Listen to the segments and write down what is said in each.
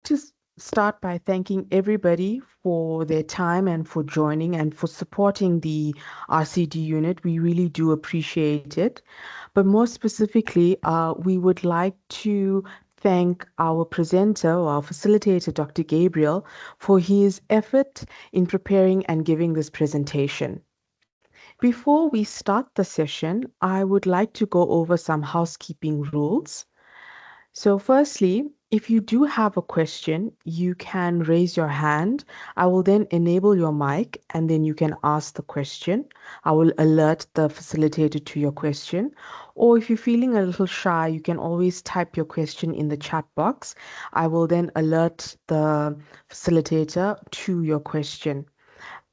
to start by thanking everybody for their time and for joining and for supporting the RCD unit. We really do appreciate it. But more specifically, we would like to thank our presenter or our facilitator, Dr. Gabriel, for his effort in preparing and giving this presentation. Before we start the session, I would like to go over some housekeeping rules. So, firstly, if you do have a question, you can raise your hand. I will then enable your mic and then you can ask the question. I will alert the facilitator to your question. Or if you're feeling a little shy, you can always type your question in the chat box. I will then alert the facilitator to your question.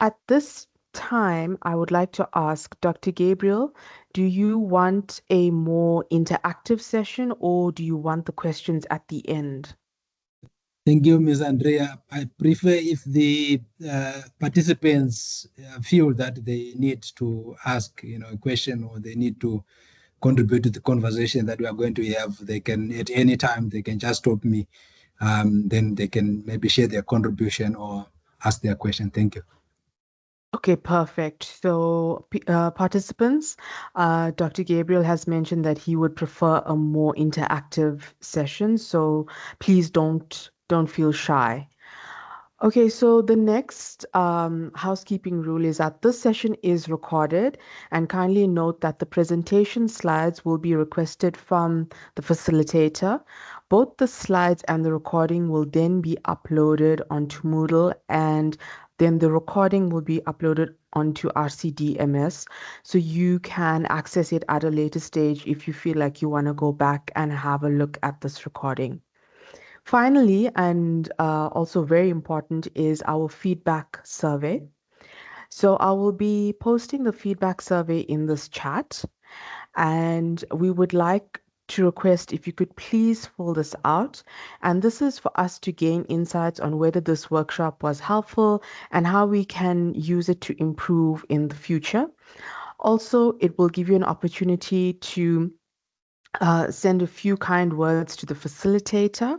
At this time, I would like to ask Dr. Gabriel, do you want a more interactive session or do you want the questions at the end? Thank you, Ms. Andrea. I prefer if the participants feel that they need to ask, a question or they need to contribute to the conversation that we are going to have. They can, at any time, they can just stop me. Then they can maybe share their contribution or ask their question. Thank you. Okay, perfect. So, participants, Dr. Gabriel has mentioned that he would prefer a more interactive session, so please don't feel shy. Okay, so the next housekeeping rule is that this session is recorded, and kindly note that the presentation slides will be requested from the facilitator. Both the slides and the recording will then be uploaded onto Moodle, and then the recording will be uploaded onto RCDMS, so you can access it at a later stage if you feel like you want to go back and have a look at this recording. Finally, and also very important, is our feedback survey. So I will be posting the feedback survey in this chat, and we would like to request if you could please fill this out. And this is for us to gain insights on whether this workshop was helpful and how we can use it to improve in the future. Also, it will give you an opportunity to send a few kind words to the facilitator.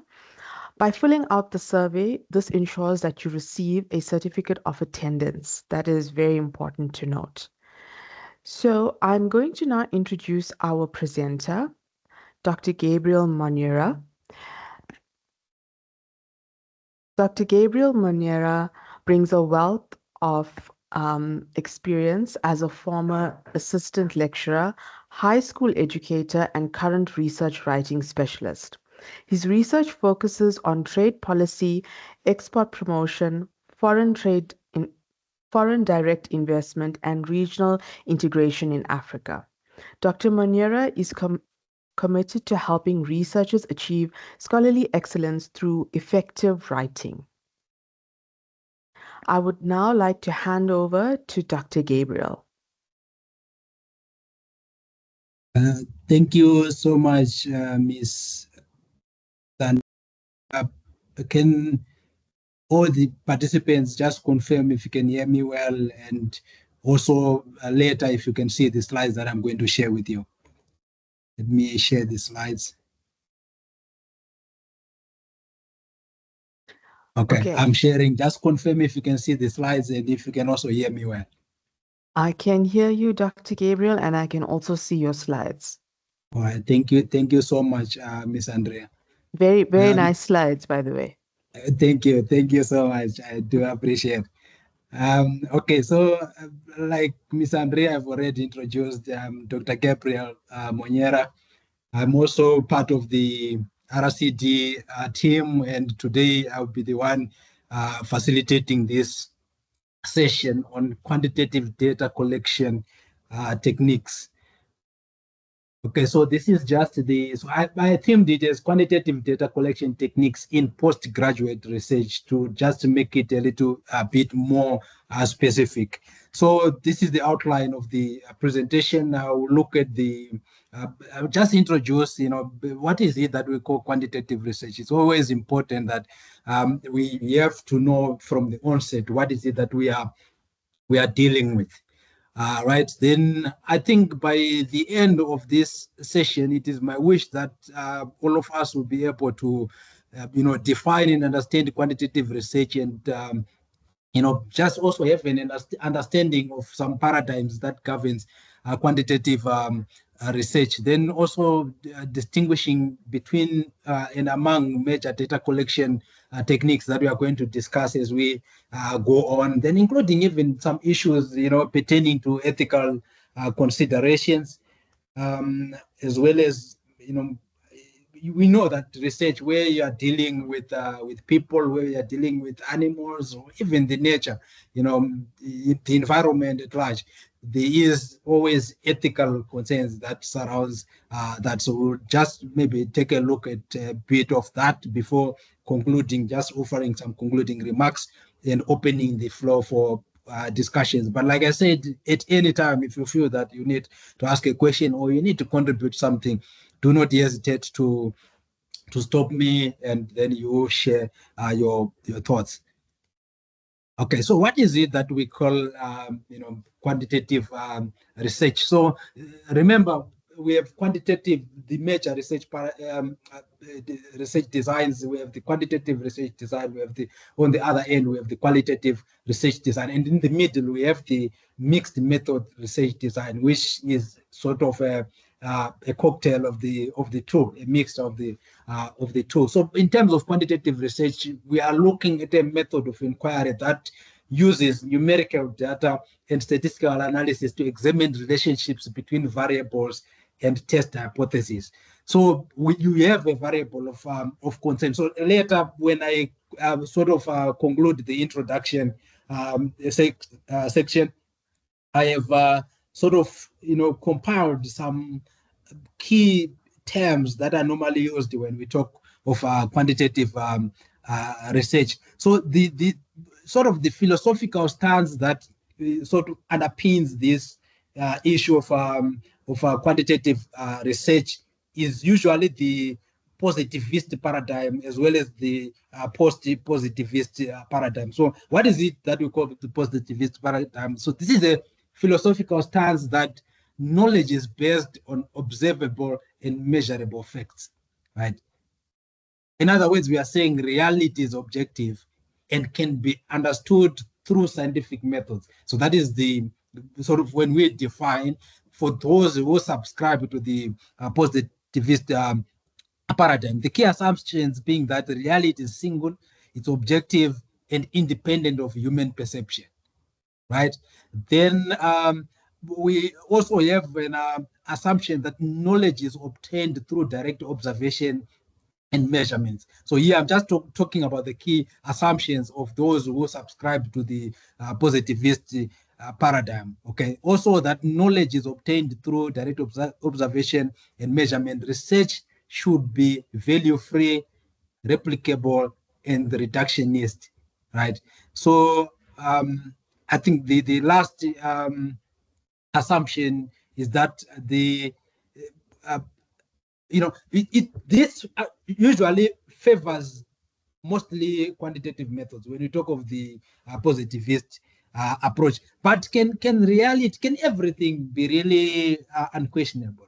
By filling out the survey, this ensures that you receive a certificate of attendance. That is very important to note. So I'm going to now introduce our presenter, Dr. Gabriel Manera. Dr. Gabriel Manera brings a wealth of experience as a former assistant lecturer, high school educator, and current research writing specialist. His research focuses on trade policy, export promotion, foreign direct investment, and regional integration in Africa. Dr. Manera is committed to helping researchers achieve scholarly excellence through effective writing. I would now like to hand over to Dr. Gabriel. Thank you so much, Ms. Sandra. Can all the participants just confirm if you can hear me well, and also later if you can see the slides that I'm going to share with you. Let me share the slides. Okay, I'm sharing. Just confirm if you can see the slides and if you can also hear me well. I can hear you, Dr. Gabriel, and I can also see your slides. All right, thank you. Thank you so much, Miss Andrea. Very, very nice slides, by the way. Thank you. Thank you so much. I do appreciate. Okay, so like Miss Andrea, I've already introduced Dr. Gabriel Monera. I'm also part of the RCD team, and today I'll be the one facilitating this session on quantitative data collection techniques. Okay, so this is just my theme details, quantitative data collection techniques in postgraduate research, to just make it a little bit more specific. So this is the outline of the presentation. I'll look at I'll just introduce, what is it that we call quantitative research. It's always important that we have to know from the onset what is it that we are dealing with. Right, then I think by the end of this session, it is my wish that all of us will be able to define and understand quantitative research, and just also have an understanding of some paradigms that governs quantitative research. Then also distinguishing between and among major data collection techniques that we are going to discuss as we go on. Then including even some issues, pertaining to ethical considerations, as well as, we know that research where you are dealing with people, where you are dealing with animals, or even the nature, the environment at large, there is always ethical concerns that surrounds that. So we'll just maybe take a look at a bit of that before concluding, just offering some concluding remarks and opening the floor for discussions. But like I said, at any time, if you feel that you need to ask a question or you need to contribute something, do not hesitate to stop me, and then you share your thoughts. Okay, so what is it that we call, quantitative research? So remember, we have quantitative, the major research the research designs. We have the quantitative research design. We have on the other end, we have the qualitative research design, and in the middle, we have the mixed method research design, which is sort of a cocktail of the two, a mix of the two. So in terms of quantitative research, we are looking at a method of inquiry that uses numerical data and statistical analysis to examine relationships between variables and test hypotheses. So you have a variable of concern. So later, when I sort of conclude the introduction section, I have sort of compiled some key terms that are normally used when we talk of quantitative research. So the sort of the philosophical stance that sort of underpins this issue of quantitative research is usually the positivist paradigm, as well as the post-positivist paradigm. So what is it that we call the positivist paradigm? So this is a philosophical stance that knowledge is based on observable and measurable facts, right? In other words, we are saying reality is objective and can be understood through scientific methods. So that is the sort of when we define, for those who subscribe to the positivist paradigm, the key assumptions being that reality is single, it's objective, and independent of human perception, right? Then we also have an assumption that knowledge is obtained through direct observation and measurements. So here I'm just talking about the key assumptions of those who subscribe to the positivist paradigm. Okay. Also, that knowledge is obtained through direct observation and measurement. Research should be value-free, replicable, and reductionist, right? So I think the last assumption is that uh, this usually favors mostly quantitative methods when you talk of the positivist approach. But can everything be really unquestionable?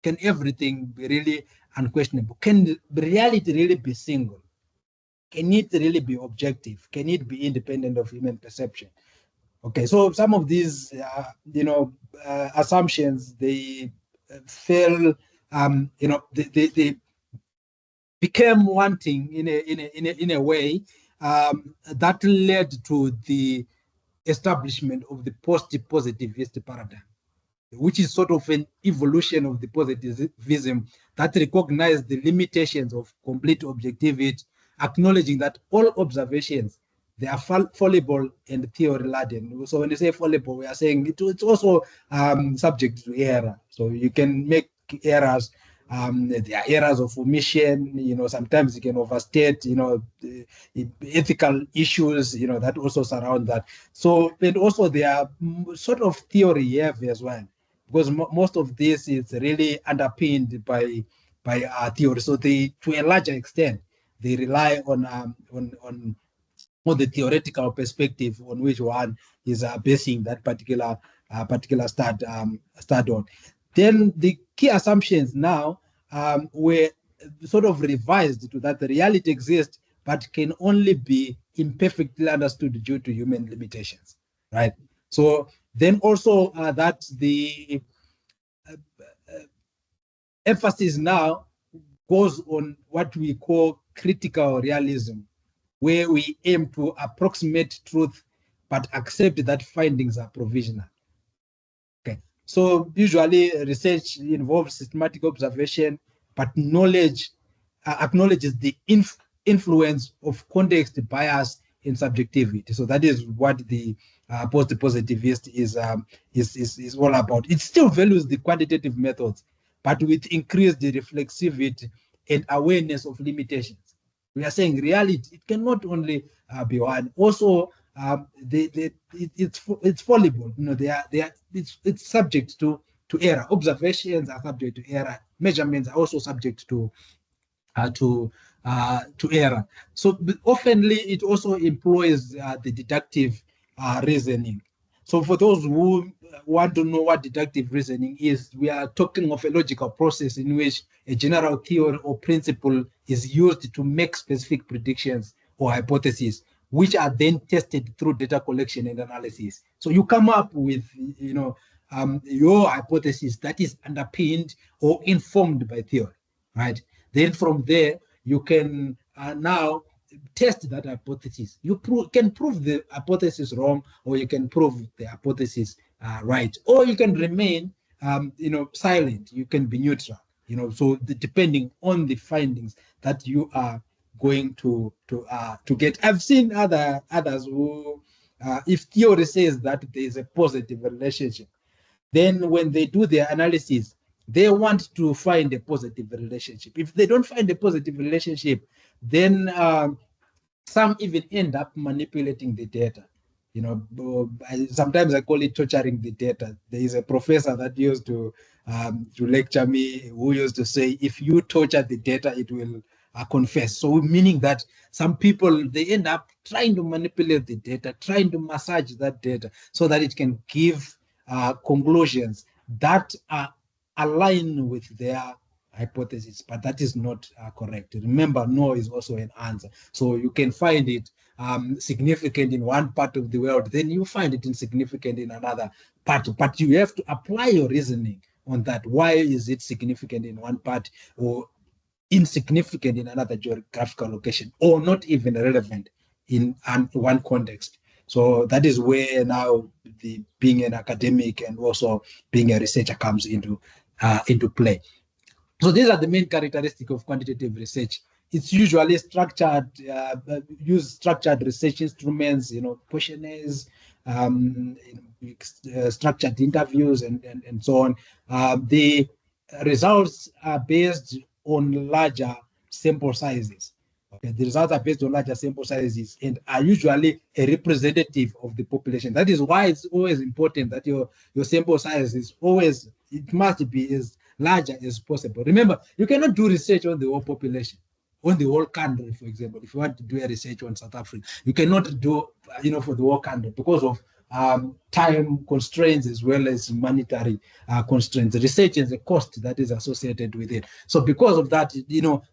Can everything be really unquestionable? Can reality really be single? Can it really be objective? Can it be independent of human perception? Okay, so some of these, assumptions, they fail, they became wanting in a way that led to the establishment of the post-positivist paradigm, which is sort of an evolution of the positivism that recognized the limitations of complete objectivity, acknowledging that all observations, they are fallible and theory laden. So when you say fallible, we are saying it's also subject to error. So you can make errors. There are errors of omission. Sometimes you can overstate. The ethical issues. That also surround that. So and also there are sort of theory heavy as well, because most of this is really underpinned by theory. So they, to a larger extent, they rely on the theoretical perspective on which one is basing that particular start on. Then the key assumptions now were sort of revised to that the reality exists, but can only be imperfectly understood due to human limitations, right? So then also that the emphasis now goes on what we call critical realism, where we aim to approximate truth but accept that findings are provisional. Okay. So usually research involves systematic observation, but knowledge acknowledges the influence of context, bias, and subjectivity. So that is what the post-positivist is all about. It still values the quantitative methods, but with increased reflexivity and awareness of limitations. We are saying reality, it cannot only be one. Also, it's fallible. It's subject to error. Observations are subject to error. Measurements are also subject uh, to to error. So oftenly it also employs the deductive reasoning. So for those who want to know what deductive reasoning is, we are talking of a logical process in which a general theory or principle is used to make specific predictions or hypotheses, which are then tested through data collection and analysis. So you come up with, your hypothesis that is underpinned or informed by theory, right? Then from there, you can now test that hypothesis. You can prove the hypothesis wrong, or you can prove the hypothesis right, or you can remain, silent. You can be neutral. So depending on the findings that you are going to get. I've seen others who, if theory says that there is a positive relationship, then when they do their analysis, they want to find a positive relationship. If they don't find a positive relationship, then some even end up manipulating the data. Sometimes I call it torturing the data. There is a professor that used to lecture me, who used to say, if you torture the data, it will confess. So meaning that some people, they end up trying to manipulate the data, trying to massage that data so that it can give conclusions that are aligned with their hypothesis, but that is not correct. Remember, no is also an answer. So you can find it significant in one part of the world, then you find it insignificant in another part. But you have to apply your reasoning on that. Why is it significant in one part or insignificant in another geographical location, or not even relevant in one context? So that is where now the being an academic and also being a researcher comes into play. So these are the main characteristics of quantitative research. It's usually structured, use structured research instruments, questionnaires, structured interviews, and so on. The results are based on larger sample sizes. Okay, the results are based on larger sample sizes and are usually a representative of the population. That is why it's always important that your sample size is always, it must be as larger as possible. Remember, you cannot do research on the whole population, on the whole country. For example, if you want to do a research on South Africa, you cannot do, for the whole country because of time constraints as well as monetary constraints. Research is a cost that is associated with it. So because of that,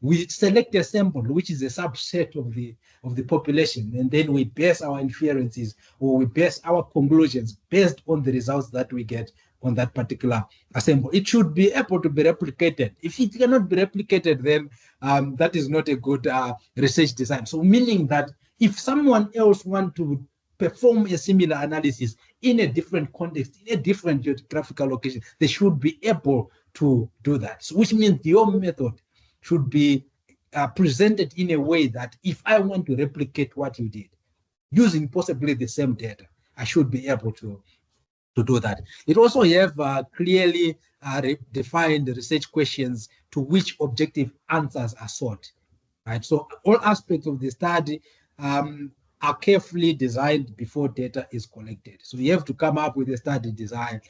we select a sample which is a subset of the population, and then we base our inferences or we base our conclusions based on the results that we get on that particular sample. It should be able to be replicated. If it cannot be replicated, then that is not a good research design. So meaning that if someone else want to perform a similar analysis in a different context, in a different geographical location, they should be able to do that. So, which means your method should be presented in a way that if I want to replicate what you did, using possibly the same data, I should be able to do that. It also have clearly defined research questions to which objective answers are sought, right? So all aspects of the study are carefully designed before data is collected. So you have to come up with a study design,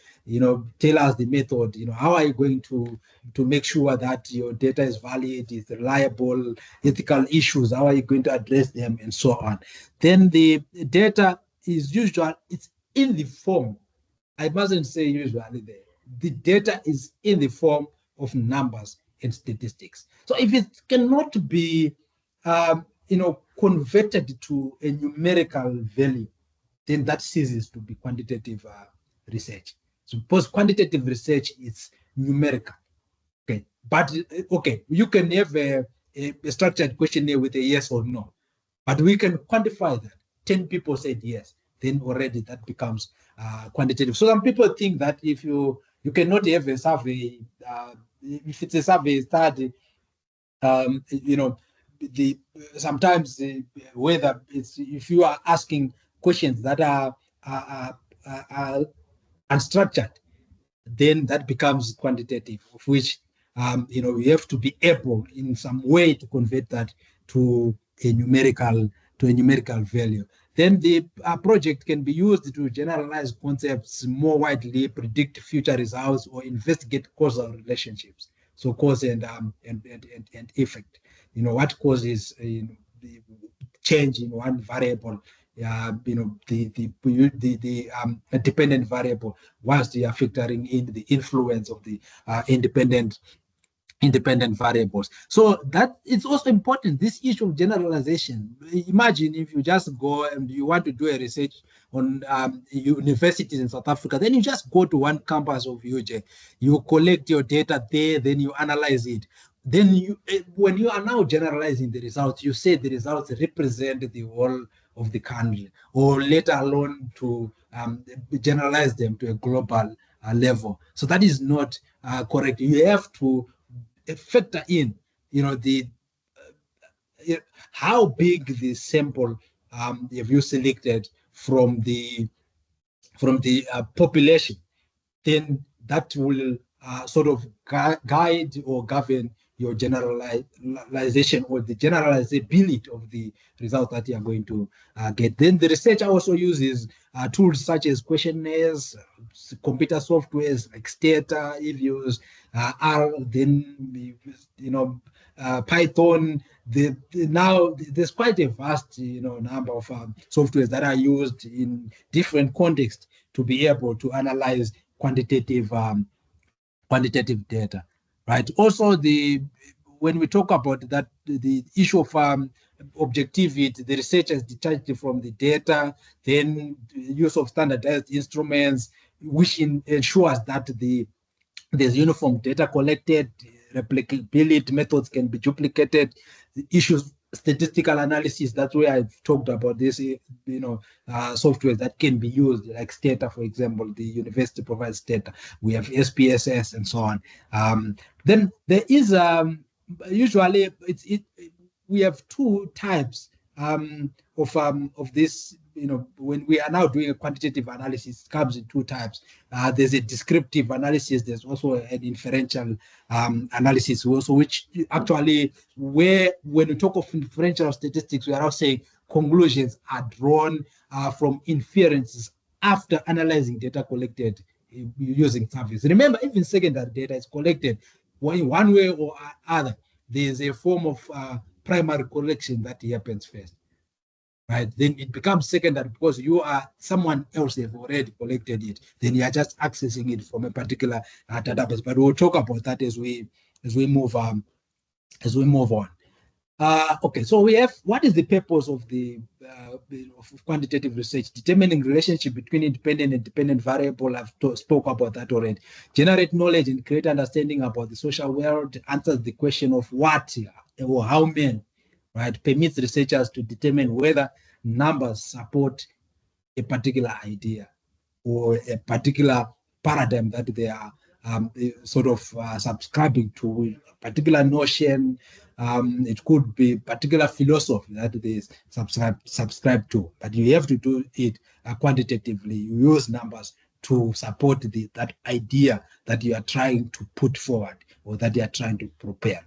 tell us the method, how are you going to make sure that your data is valid, is reliable, ethical issues, how are you going to address them, and so on. Then the data is usual, it's in the form, I mustn't say usually there. The data is in the form of numbers and statistics. So if it cannot be, converted to a numerical value, then that ceases to be quantitative research. Suppose quantitative research is numerical. Okay, but okay, you can have a structured questionnaire with a yes or no, but we can quantify that. 10 people said yes, then already that becomes quantitative. So some people think that if you cannot have a survey, if it's a survey study, you know, the sometimes whether it's if you are asking questions that are unstructured, then that becomes quantitative, of which you have to be able in some way to convert that to a numerical value. Then the project can be used to generalize concepts more widely, predict future results, or investigate causal relationships. So cause and effect. What causes the change in one variable, the dependent variable, whilst you are factoring in the influence of the independent variables. So that it's also important, this issue of generalization. Imagine if you just go and you want to do a research on universities in South Africa, then you just go to one campus of UJ, you collect your data there, then you analyze it. Then when you are now generalizing the results, you say the results represent the whole of the country, or let alone to generalize them to a global level. So that is not correct. You have to factor in, the how big the sample have you selected from the population, then that will sort of guide or govern your generalization or the generalizability of the result that you are going to get. Then the researcher also uses tools such as questionnaires, computer softwares like Stata, if you use R, then Python. Now there's quite a vast number of softwares that are used in different contexts to be able to analyze quantitative data, right? Also, when we talk about that, the issue of objectivity, the research is detached from the data, then the use of standardized instruments, which ensures that there's uniform data collected, replicability methods can be duplicated, the issues statistical analysis. That's where I've talked about this, software that can be used, like Stata, for example. The university provides Stata. We have SPSS and so on. Then there is usually we have two types of this. When we are now doing a quantitative analysis, it comes in two types. There's a descriptive analysis. There's also an inferential analysis also, which actually, when we talk of inferential statistics, we are now saying conclusions are drawn from inferences after analyzing data collected using surveys. Remember, even secondary data is collected in one way or other. There's a form of primary collection that happens first, right? Then it becomes secondary because someone else have already collected it. Then you are just accessing it from a particular database. But we'll talk about that as we move on. Okay, so we have, what is the purpose of of quantitative research? Determining relationship between independent and dependent variable. I've spoke about that already. Generate knowledge and create understanding about the social world. Answers the question of what or how many, right? Permits researchers to determine whether numbers support a particular idea or a particular paradigm that they are sort of subscribing to, a particular notion. It could be particular philosophy that they subscribe to, but you have to do it quantitatively. You use numbers to support that idea that you are trying to put forward or that you are trying to prepare.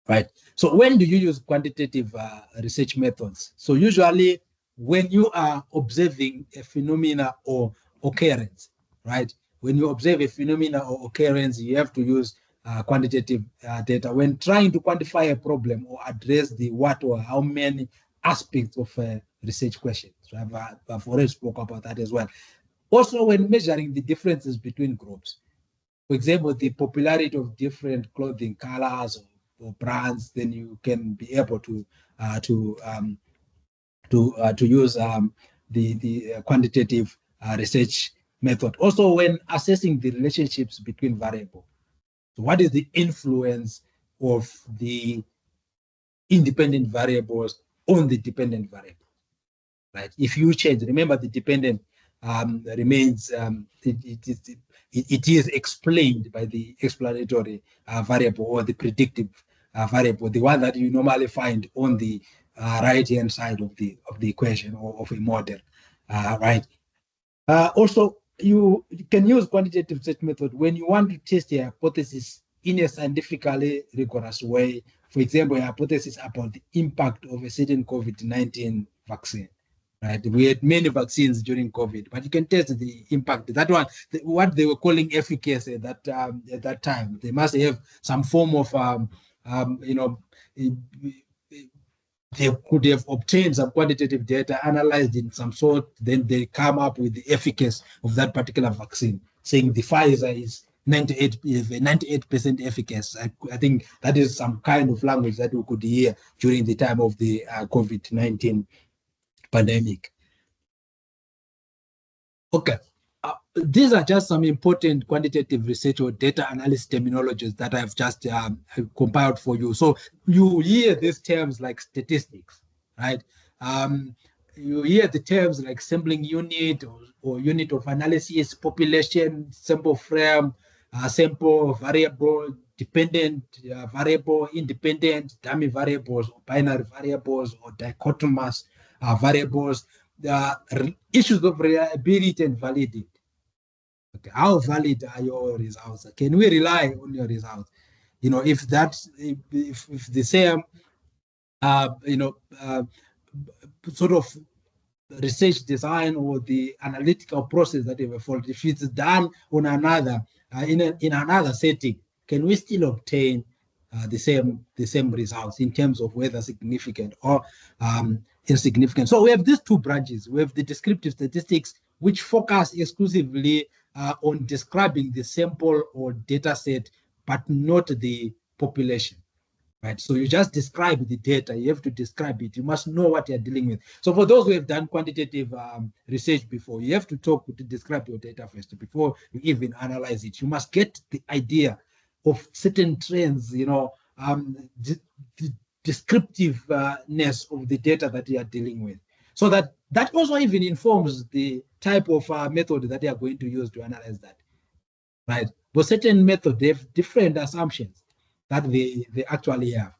Right. So when do you use quantitative research methods? So usually when you are observing a phenomena or occurrence, right? When you observe a phenomena or occurrence, you have to use quantitative data. When trying to quantify a problem or address the what or how many aspects of a research question. So I've already spoke about that as well. Also, when measuring the differences between groups, for example, the popularity of different clothing colors or brands, then you can be able to uh, to um, to use the quantitative research method. Also, when assessing the relationships between variables, so what is the influence of the independent variables on the dependent variable? Right? If you change, remember the dependent remains, it is explained by the explanatory variable or the predictive variable, the one that you normally find on the right-hand side of the equation or of a model, right? Also, you can use quantitative search method when you want to test a hypothesis in a scientifically rigorous way. For example, a hypothesis about the impact of a certain COVID-19 vaccine. Right, we had many vaccines during COVID, but you can test the impact. That one, what they were calling efficacy at that time, they must have some form of you know, they could have obtained some quantitative data, analyzed in some sort, then they come up with the efficacy of that particular vaccine, saying the Pfizer is 98% efficacy. I think that is some kind of language that we could hear during the time of the COVID-19 pandemic. Okay. These are just some important quantitative research or data analysis terminologies that I've just compiled for you. So you hear these terms like statistics, right? Um, you hear the terms like sampling unit or unit of analysis, population, sample frame, sample variable, dependent variable, independent dummy variables, or binary variables, or dichotomous variables. The issues of reliability and validity. Okay, how valid are your results? Can we rely on your results? If that's if the same, you know, sort of research design or the analytical process that they followed, if it's done on another in another setting, can we still obtain the same results in terms of whether significant or insignificant? So we have these two branches. We have the descriptive statistics, which focus exclusively on describing the sample or data set, but not the population. Right. So you just describe the data. You have to describe it. You must know what you're dealing with. So for those who have done quantitative research before, you have to describe your data first before you even analyze it. You must get the idea of certain trends, the descriptiveness of the data that you are dealing with. So that also even informs the type of method that you are going to use to analyze that. Right. But certain methods, they have different assumptions that they actually have.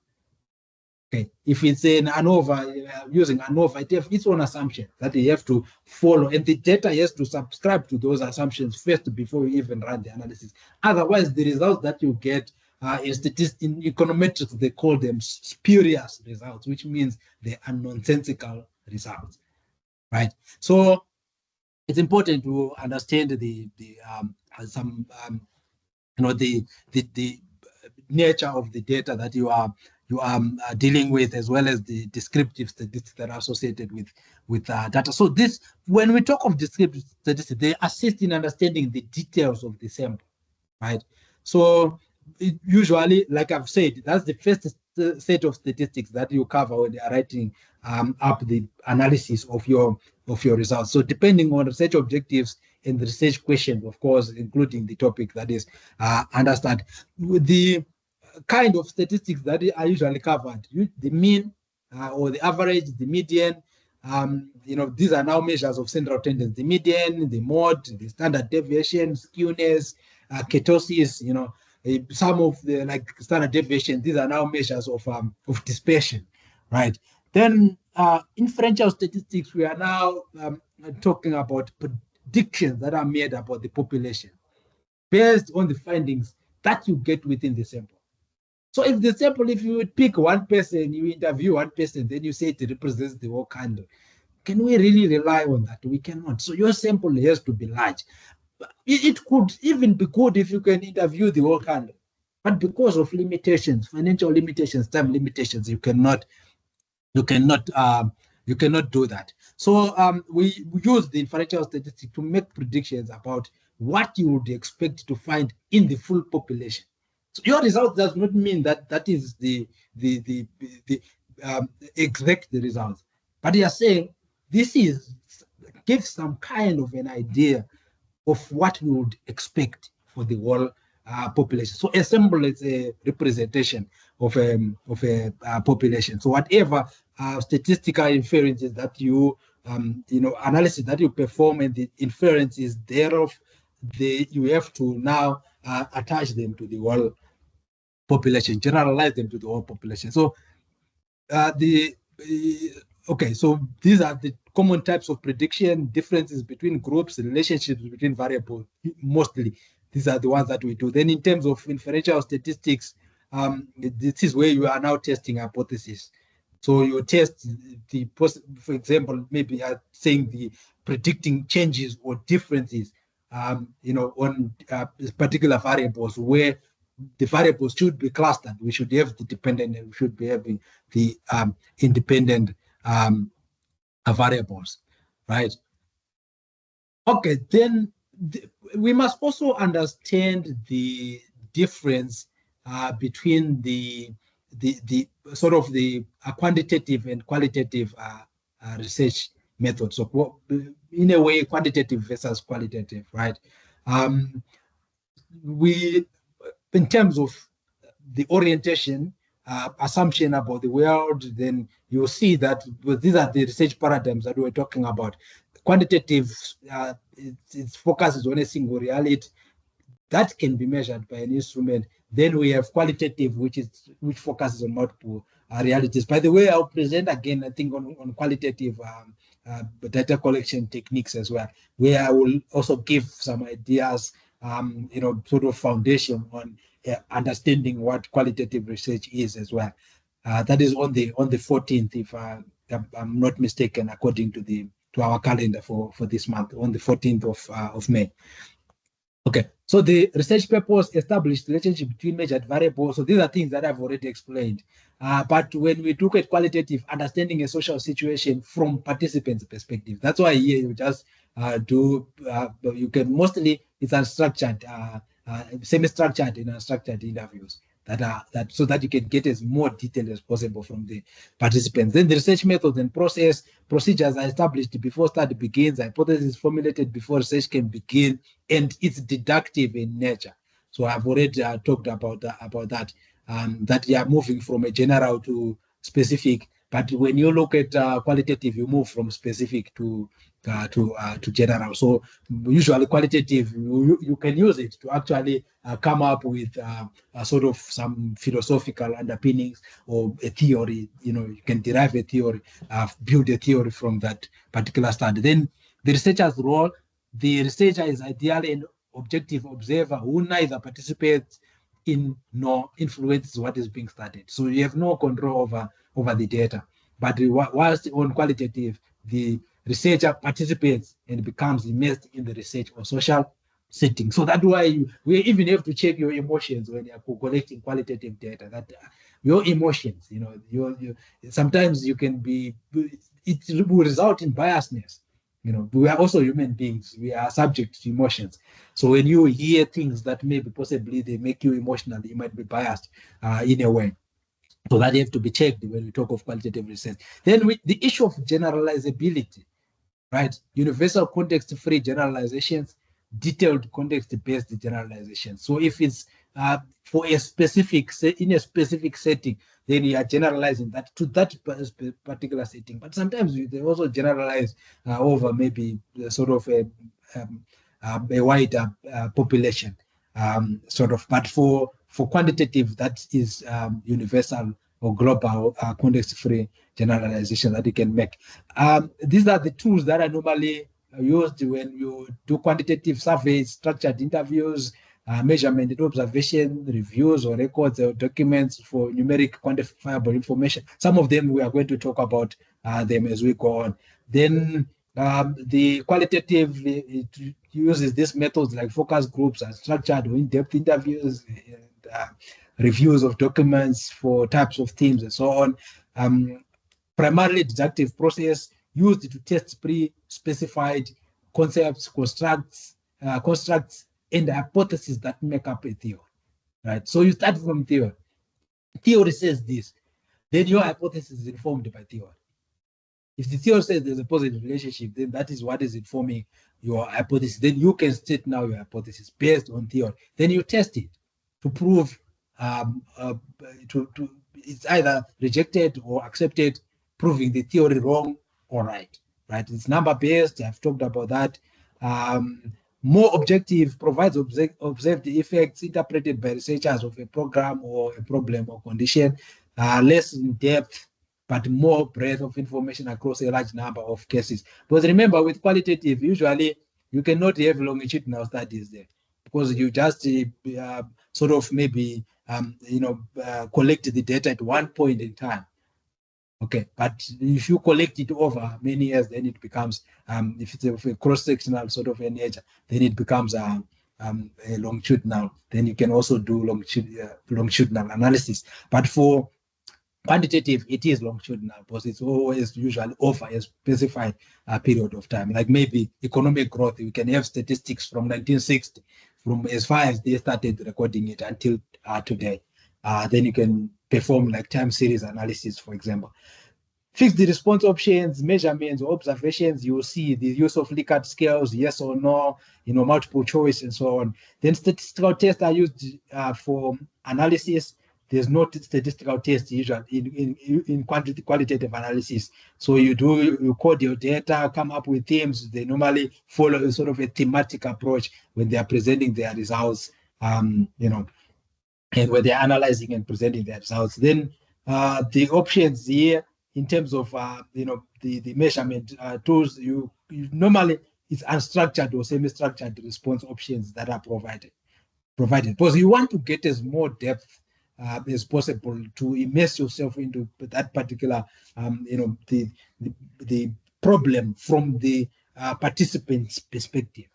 Okay, if it's an ANOVA, using ANOVA, it has its own assumption that you have to follow, and the data has to subscribe to those assumptions first before you even run the analysis. Otherwise, the results that you get in econometrics, they call them spurious results, which means they are nonsensical results, right? So it's important to understand some the nature of the data that you are dealing with, as well as the descriptive statistics that are associated with data. So this, when we talk of descriptive statistics, they assist in understanding the details of the sample, right? So usually, like I've said, that's the first set of statistics that you cover when you are writing up the analysis of your results. So depending on research objectives and the research questions, of course, including the topic that is understood, with the kind of statistics that are usually covered, the mean or the average, the median. These are now measures of central tendency: the median, the mode, the standard deviation, skewness, ketosis. Some of the like standard deviation. These are now measures of dispersion, right? Then inferential statistics. We are now talking about predictions that are made about the population based on the findings that you get within the sample. So if the sample, if you would pick one person, you interview one person, then you say it represents the whole country. Can we really rely on that? We cannot. So your sample has to be large. It could even be good if you can interview the whole country. But because of limitations, financial limitations, time limitations, you cannot do that. So we use the inferential statistics to make predictions about what you would expect to find in the full population. So your result does not mean that that is the exact result, but you are saying this is gives some kind of an idea of what we would expect for the whole population. So a sample is a representation of a population. So whatever statistical inferences that analysis that you perform and the inferences thereof, you have to now attach them to the whole population, generalize them to the whole population. So okay, so these are the common types of prediction, differences between groups, relationships between variables. Mostly, these are the ones that we do. Then, in terms of inferential statistics, this is where you are now testing hypotheses. So you test for example, maybe saying the predicting changes or differences, on particular variables where the variables should be clustered. We should have the dependent and we should be having the independent variables, right? Okay, then we must also understand the difference between the sort of the quantitative and qualitative research methods. So in a way, quantitative versus qualitative, right? We in terms of the orientation, assumption about the world, then you'll see that these are the research paradigms that we're talking about. Quantitative, its focus is on a single reality that can be measured by an instrument. Then we have qualitative, which focuses on multiple realities. By the way, I'll present again, I think, on qualitative data collection techniques as well, where I will also give some ideas, sort of foundation on understanding what qualitative research is as well. That is on the 14th, if I'm not mistaken, according to our calendar for this month, on the 14th of May. Okay, so the research purpose established the relationship between measured variables. So these are things that I've already explained. But when we look at qualitative, understanding a social situation from participants' perspective, that's why here you just you can mostly, it's unstructured, semi-structured and unstructured interviews that so that you can get as more detail as possible from the participants. Then the research methods and procedures are established before study begins, hypothesis formulated before research can begin, and it's deductive in nature. So I've already talked about that, that you are moving from a general to specific. But when you look at qualitative, you move from specific to general. So usually qualitative, you can use it to actually come up with sort of some philosophical underpinnings or a theory. You can derive a theory, build a theory from that particular study. Then the researcher's role, the researcher is ideally an objective observer who neither participates in nor influences what is being studied. So you have no control over the data. But whilst on qualitative, the researcher participates and becomes immersed in the research or social setting. So that's why we even have to check your emotions when you're collecting qualitative data. That your emotions, sometimes you can be, it will result in biasness. We are also human beings. We are subject to emotions. So when you hear things that maybe possibly they make you emotional, you might be biased in a way. So that have to be checked when we talk of qualitative research. Then the issue of generalizability, right? Universal context-free generalizations, detailed context-based generalizations. So if it's for a specific in a specific setting, then you are generalizing that to that particular setting. But sometimes they also generalize over maybe sort of a wider population, sort of. But for quantitative, that is universal or global context-free generalization that you can make. These are the tools that are normally used when you do quantitative surveys, structured interviews, measurement and observation, reviews or records or documents for numeric quantifiable information. Some of them we are going to talk about them as we go on. Then the qualitative, it uses these methods like focus groups and structured or in-depth interviews and reviews of documents for types of themes and so on. Primarily deductive process used to test pre-specified concepts, constructs, constructs and hypotheses that make up a theory, right? So you start from theory. Theory says this, then your hypothesis is informed by theory. If the theory says there's a positive relationship, then that is what is informing your hypothesis. Then you can state now your hypothesis based on theory. Then you test it to prove to it's either rejected or accepted, proving the theory wrong or right. Right? It's number based. I've talked about that. More objective, provides observed effects interpreted by researchers of a program or a problem or condition. Less in depth, but more breadth of information across a large number of cases. Because remember, with qualitative, usually you cannot have longitudinal studies there because you just sort of maybe collect the data at one point in time. Okay, but if you collect it over many years, then it becomes, if it's a cross-sectional sort of a nature, then it becomes a longitudinal. Then you can also do longitudinal analysis. But for quantitative, it is longitudinal because it's always usually over a specified period of time. Like maybe economic growth, you can have statistics from 1960, from as far as they started recording it until today. Then you can perform like time series analysis, for example. Fixed response options, measurements, observations, you will see the use of Likert scales, yes or no, multiple choice and so on. Then statistical tests are used for analysis. There's no statistical test usually in qualitative analysis. So you code your data, come up with themes. They normally follow a sort of a thematic approach when they are presenting their results, and when they're analyzing and presenting their results. Then the options here in terms of the measurement tools, you normally it's unstructured or semi-structured response options that are provided because you want to get as more depth as possible to immerse yourself into that particular the problem from the participant's perspective.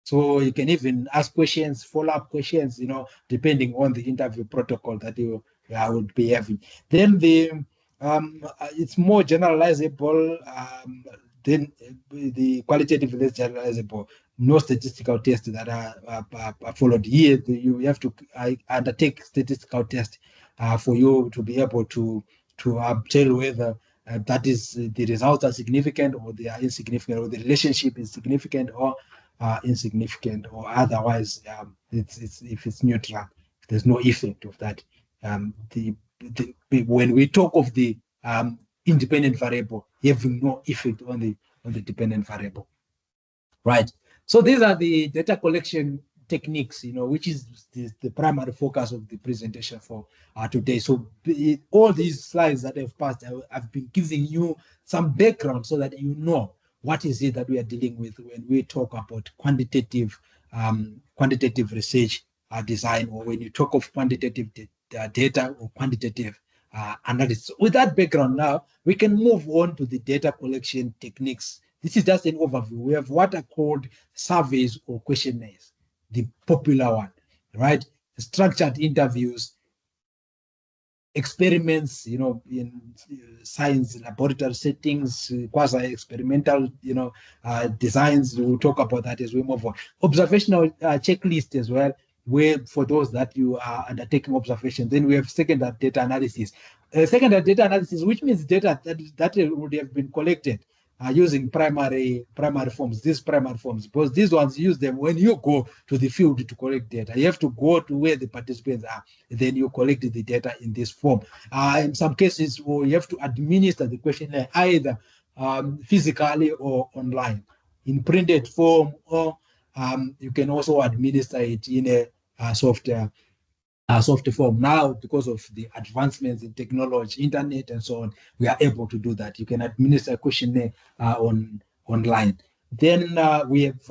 So you can even ask questions, follow-up questions, depending on the interview protocol that you would be having. Then it's more generalizable. Then the qualitative is generalizable. No statistical tests that are followed here. You have to undertake statistical tests for you to be able to tell whether that is the results are significant or they are insignificant, or the relationship is significant or insignificant, or otherwise if it's neutral, if there's no effect of that. When we talk of the independent variable having no effect on the dependent variable, right? So these are the data collection techniques, which is the primary focus of the presentation for today. So all these slides that I've passed, I've been giving you some background so that you know what is it that we are dealing with when we talk about quantitative research design, or when you talk of quantitative data or quantitative analysis. With that background now, we can move on to the data collection techniques. This is just an overview. We have what are called surveys or questionnaires, the popular one, right? Structured interviews, experiments, in science laboratory settings, quasi-experimental, designs. We'll talk about that as we move on. Observational checklist as well, where for those that you are undertaking observation. Then we have secondary data analysis. Secondary data analysis, which means data that would have been collected using primary forms, because these ones use them when you go to the field to collect data. You have to go to where the participants are, then you collect the data in this form. In some cases, you have to administer the questionnaire either physically or online, in printed form, or you can also administer it in a software form. Now, because of the advancements in technology, internet, and so on, we are able to do that. You can administer a questionnaire online. Then we have,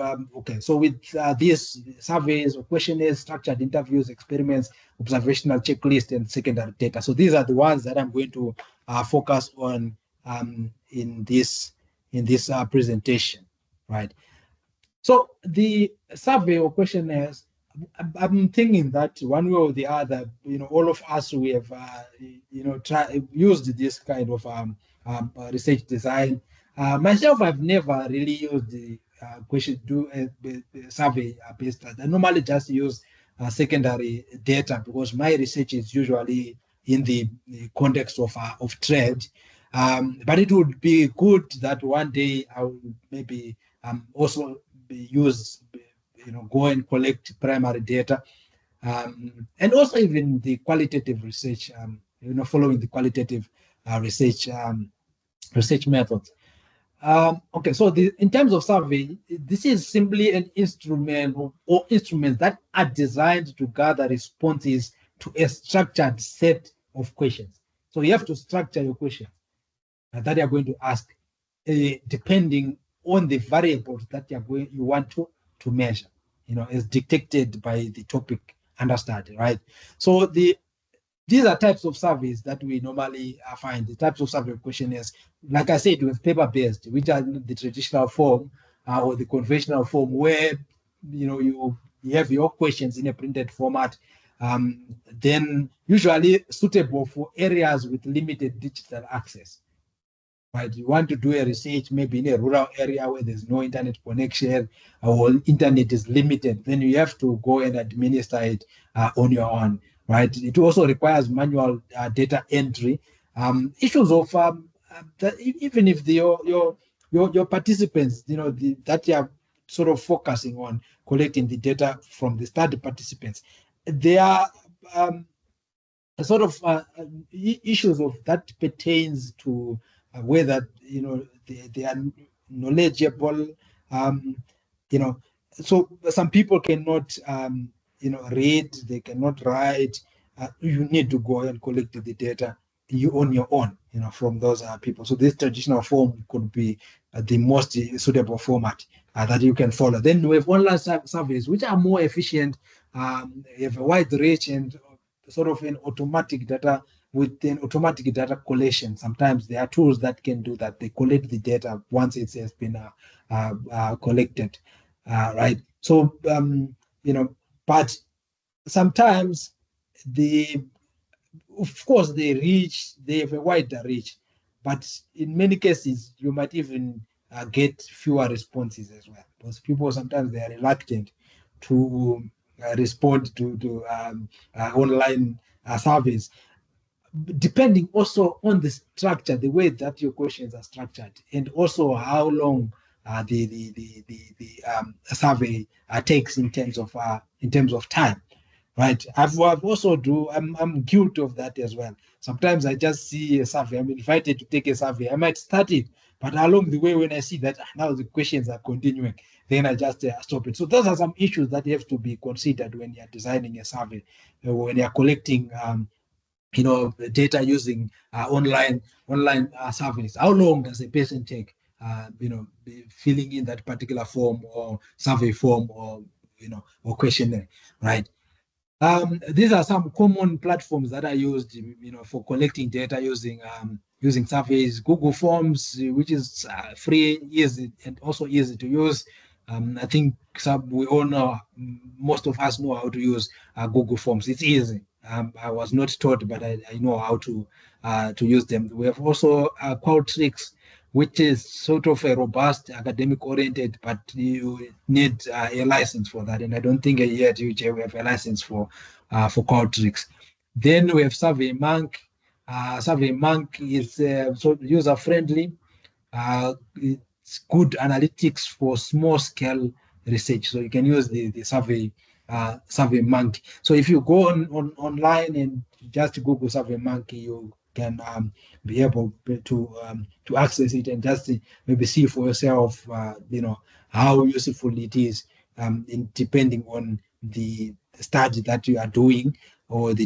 so with these surveys or questionnaires, structured interviews, experiments, observational checklist, and secondary data. So these are the ones that I'm going to focus on in this presentation, right? So the survey or questionnaires, I'm thinking that one way or the other, all of us, we have, used this kind of research design. Myself, I've never really used question, do a survey based. I normally just use secondary data because my research is usually in the context of trade. But it would be good that one day I will maybe also use, go and collect primary data, and also even the qualitative research, following the qualitative research methods. Okay, so in terms of survey, this is simply an instrument or instruments that are designed to gather responses to a structured set of questions. So you have to structure your questions that you are going to ask, depending on the variables that you want to measure, as dictated by the topic under study, right? So these are types of surveys that we normally find. The types of survey questionnaires, like I said, with paper-based, which are the traditional form or the conventional form, where you have your questions in a printed format. Then usually suitable for areas with limited digital access. Right, you want to do a research maybe in a rural area where there's no internet connection or internet is limited, then you have to go and administer it on your own, right? It also requires manual data entry. Issues of even if your participants, that you are sort of focusing on collecting the data from the study participants, they are sort of issues of that pertains to whether they are knowledgeable, um, you know so some people cannot read, they cannot write. You need to go and collect the data you on your own, from those people. So this traditional form could be the most suitable format that you can follow. Then we have online surveys which are more efficient, have a wide reach, and sort of an automatic data with an automatic data collection. Sometimes there are tools that can do that. They collect the data once it has been collected, right? So but sometimes the of course they have a wider reach, but in many cases you might even get fewer responses as well, because people sometimes they are reluctant to respond to online surveys, depending also on the structure, the way that your questions are structured, and also how long the survey takes in terms of time, right? I've also I'm guilty of that as well. Sometimes I just see a survey, I'm invited to take a survey, I might start it, but along the way when I see that now the questions are continuing, then I just stop it. So those are some issues that have to be considered when you're designing a survey, when you're collecting data using online surveys. How long does a person take filling in that particular form or survey form, or questionnaire, right? These are some common platforms that are used, for collecting data using surveys. Google Forms, which is free, easy, and also easy to use. I think we all know, most of us know how to use Google Forms. It's easy. I was not taught, but I know how to use them. We have also Qualtrics, which is sort of a robust, academic oriented, but you need a license for that. And I don't think yet UJ we have a license for Qualtrics. Then we have SurveyMonkey. SurveyMonkey is so user friendly. It's good analytics for small scale research. So you can use the SurveyMonkey. So if you go online and just Google SurveyMonkey, you can be able to access it and just maybe see for yourself, how useful it is, depending on the study that you are doing, or the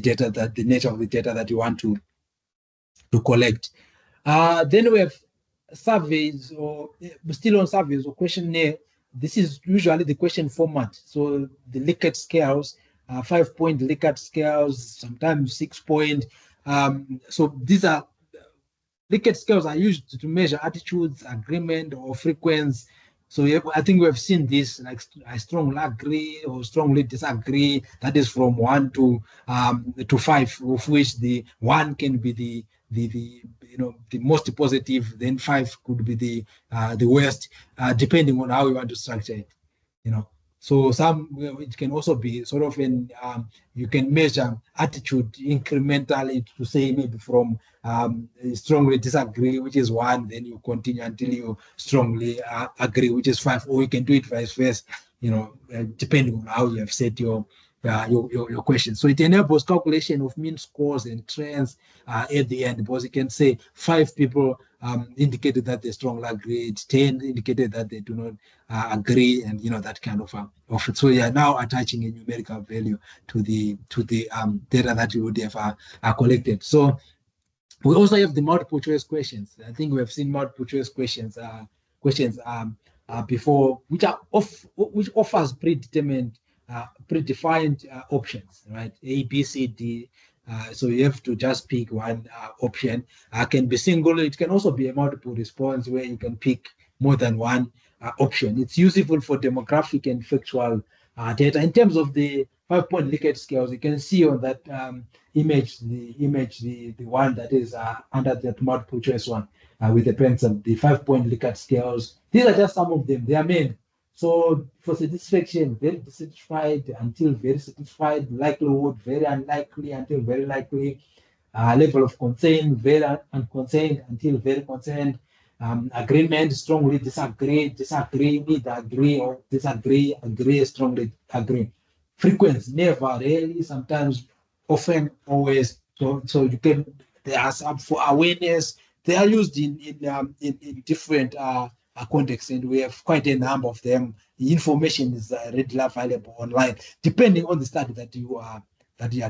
nature of the data that you want to collect. Then we have surveys, or still on surveys or questionnaire. This is usually the question format. So the Likert scales, 5-point Likert scales, sometimes 6-point. So these are Likert scales are used to measure attitudes, agreement, or frequency. So I think we have seen this, like I strongly agree or strongly disagree. That is from 1 to 5, of which the 1 can be the the most positive, then 5 could be the worst, depending on how you want to structure it. So it can also be sort of you can measure attitude incrementally to say maybe from strongly disagree, which is 1, then you continue until you strongly agree, which is 5, or you can do it vice versa, depending on how you have set your question. So it enables calculation of mean scores and trends at the end, because you can say 5 people indicated that they strongly agreed, 10 indicated that they do not agree, and that kind of it. So you are now attaching a numerical value to the data that you would have collected. So we also have the multiple choice questions. I think we have seen multiple choice questions before, which offers predefined options, right? A, B, C, D. So you have to just pick one option. Can be single. It can also be a multiple response where you can pick more than one option. It's useful for demographic and factual data. In terms of the 5-point Likert scales, you can see on that image, the one that is under that multiple choice one with the pencil, the 5-point Likert scales. These are just some of them. They are made. So for satisfaction, very dissatisfied until very satisfied, likelihood, very unlikely until very likely, level of concern, very unconcerned until very concerned, agreement, strongly disagree, neither agree or disagree, agree, strongly agree. Frequency, never, rarely, sometimes, often, always. So you can, there are some for awareness. They are used in different contexts, and we have quite a number of them. The information is readily available online. Depending on the study that you are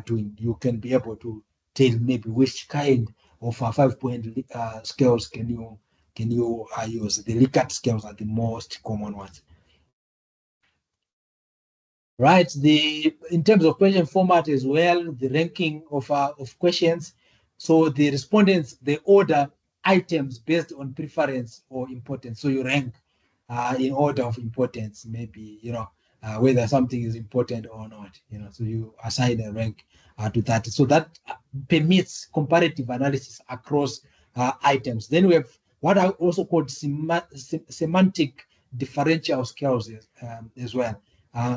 doing, you can be able to tell maybe which kind of 5-point scales can you use. The Likert scales are the most common ones. Right, in terms of question format as well, the ranking of questions. So the respondents, they order items based on preference or importance. So you rank in order of importance, maybe, whether something is important or not, so you assign a rank to that. So that permits comparative analysis across items. Then we have what are also called semantic differential scales as well,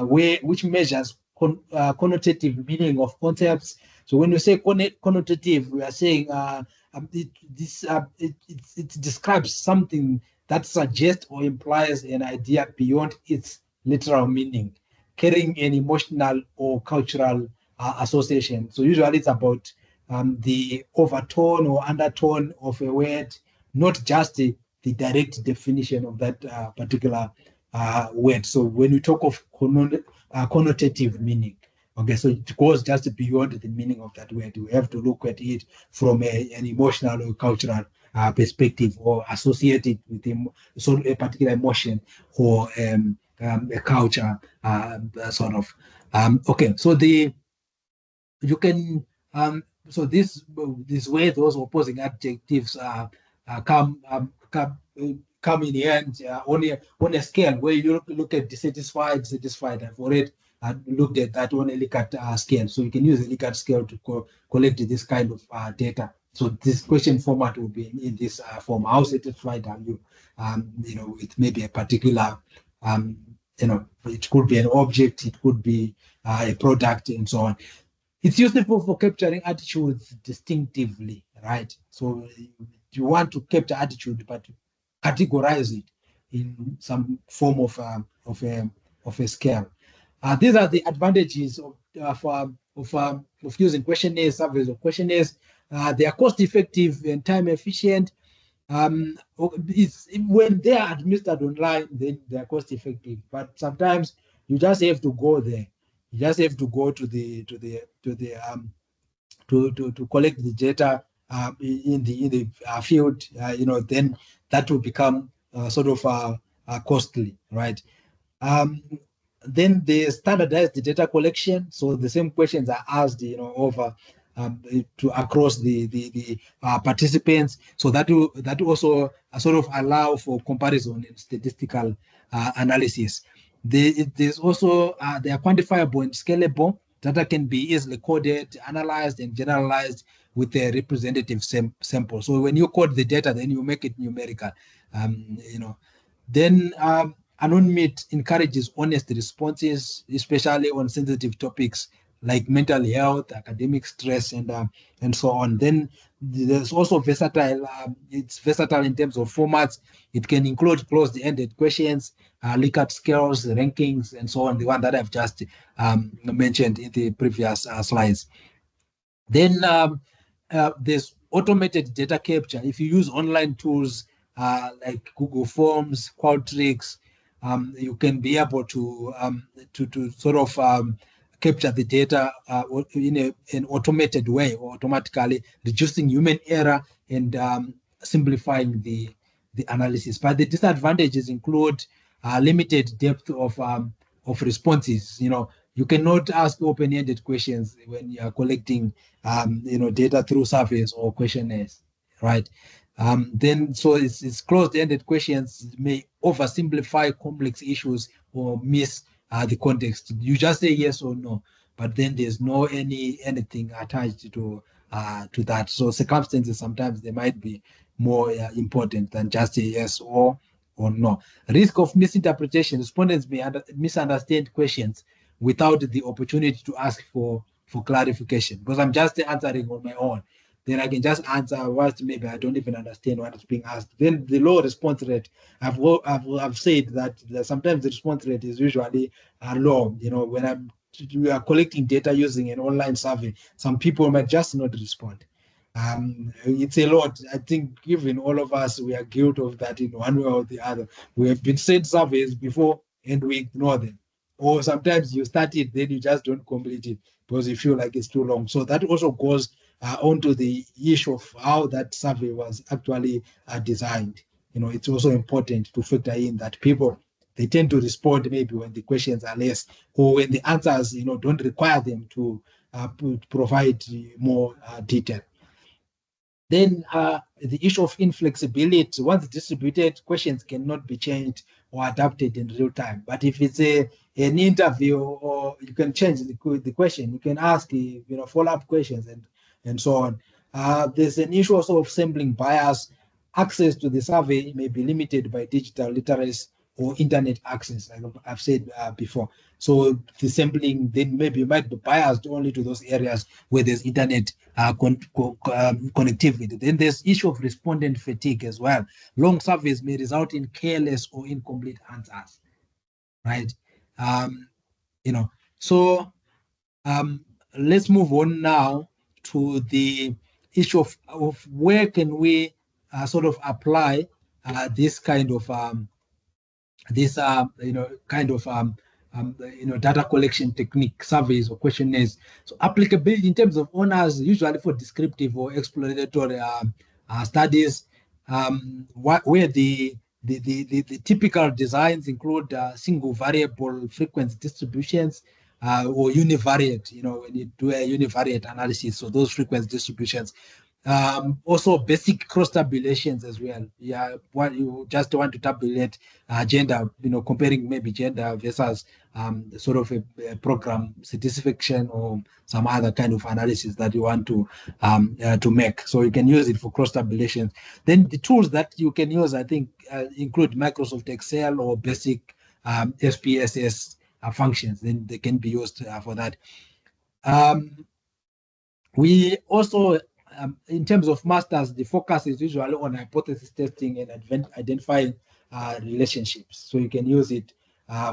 which measures connotative meaning of concepts. So when we say connotative, we are saying it describes something that suggests or implies an idea beyond its literal meaning, carrying an emotional or cultural association. So usually it's about the overtone or undertone of a word, not just the direct definition of that particular word. So when we talk of connotative meaning, okay, so it goes just beyond the meaning of that word. We have to look at it from an emotional or cultural perspective, or associated with a particular emotion or a culture, sort of. Okay, so you can this way those opposing adjectives come in the end on a scale where you look at dissatisfied, satisfied. I've already looked at that on a Likert scale. So you can use a Likert scale to collect this kind of data. So this question format will be in this form. How satisfied are you? With maybe a particular, it could be an object, it could be a product, and so on. It's useful for capturing attitudes distinctively, right? So you want to capture attitude, but categorize it in some form of a scale. These are the advantages of using questionnaires, surveys of questionnaires. They are cost effective and time efficient. When they are administered online, then they are cost effective. But sometimes you just have to go there. You just have to go to collect the data in the field. Then that will become sort of costly, right? Then they standardize the data collection, so the same questions are asked, over to across the participants. So that will also sort of allow for comparison and statistical analysis. There's also they are quantifiable and scalable. Data can be easily coded, analyzed, and generalized with a representative sample. So when you code the data, then you make it numerical. You know, then Anonymate encourages honest responses, especially on sensitive topics like mental health, academic stress, and so on. Then there's also versatile. It's versatile in terms of formats. It can include closed-ended questions, Likert scales, rankings, and so on. The one that I've just mentioned in the previous slides. Then there's automated data capture. If you use online tools like Google Forms, Qualtrics, you can be able to sort of capture the data in an automated way, or automatically reducing human error and simplifying the analysis. But the disadvantages include limited depth of responses. You know, you cannot ask open-ended questions when you are collecting data through surveys or questionnaires, right? Then so it's closed-ended questions may oversimplify complex issues or miss the context. You just say yes or no, but then there's no anything attached to that. So circumstances sometimes they might be more important than just a yes or no. Risk of misinterpretation. Respondents may misunderstand questions without the opportunity to ask for clarification, because I'm just answering on my own. Then I can just answer what maybe I don't even understand what is being asked. Then the low response rate. I've said that sometimes the response rate is usually low. You know, when we are collecting data using an online survey, some people might just not respond. It's a lot. I think even all of us, we are guilty of that in one way or the other. We have been sent surveys before and we ignore them. Or sometimes you start it, then you just don't complete it because you feel like it's too long. So that also goes onto the issue of how that survey was actually designed. You know, it's also important to factor in that people, they tend to respond maybe when the questions are less, or when the answers, don't require them to provide more detail. Then the issue of inflexibility. Once distributed, questions cannot be changed or adapted in real time. But if it's an interview, or you can change the question, you can ask follow-up questions and so on. There's an issue also of sampling bias. Access to the survey may be limited by digital literacy or internet access, like I've said before. So the sampling then maybe might be biased only to those areas where there's internet connectivity. Then there's issue of respondent fatigue as well. Long surveys may result in careless or incomplete answers, right? Um, you know, so let's move on now to the issue of where can we sort of apply this kind of this kind of data collection technique, surveys or questionnaires. So applicability in terms of honors, usually for descriptive or exploratory studies, where the typical designs include single variable frequency distributions or univariate, when you do a univariate analysis, so those frequency distributions. Also basic cross tabulations as well. Yeah, what you just want to tabulate gender, comparing maybe gender versus sort of a program satisfaction or some other kind of analysis that you want to make. So you can use it for cross tabulations. Then the tools that you can use, I think, include Microsoft Excel or basic SPSS functions. Then they can be used for that. We also, in terms of masters, the focus is usually on hypothesis testing and identifying relationships. So you can use it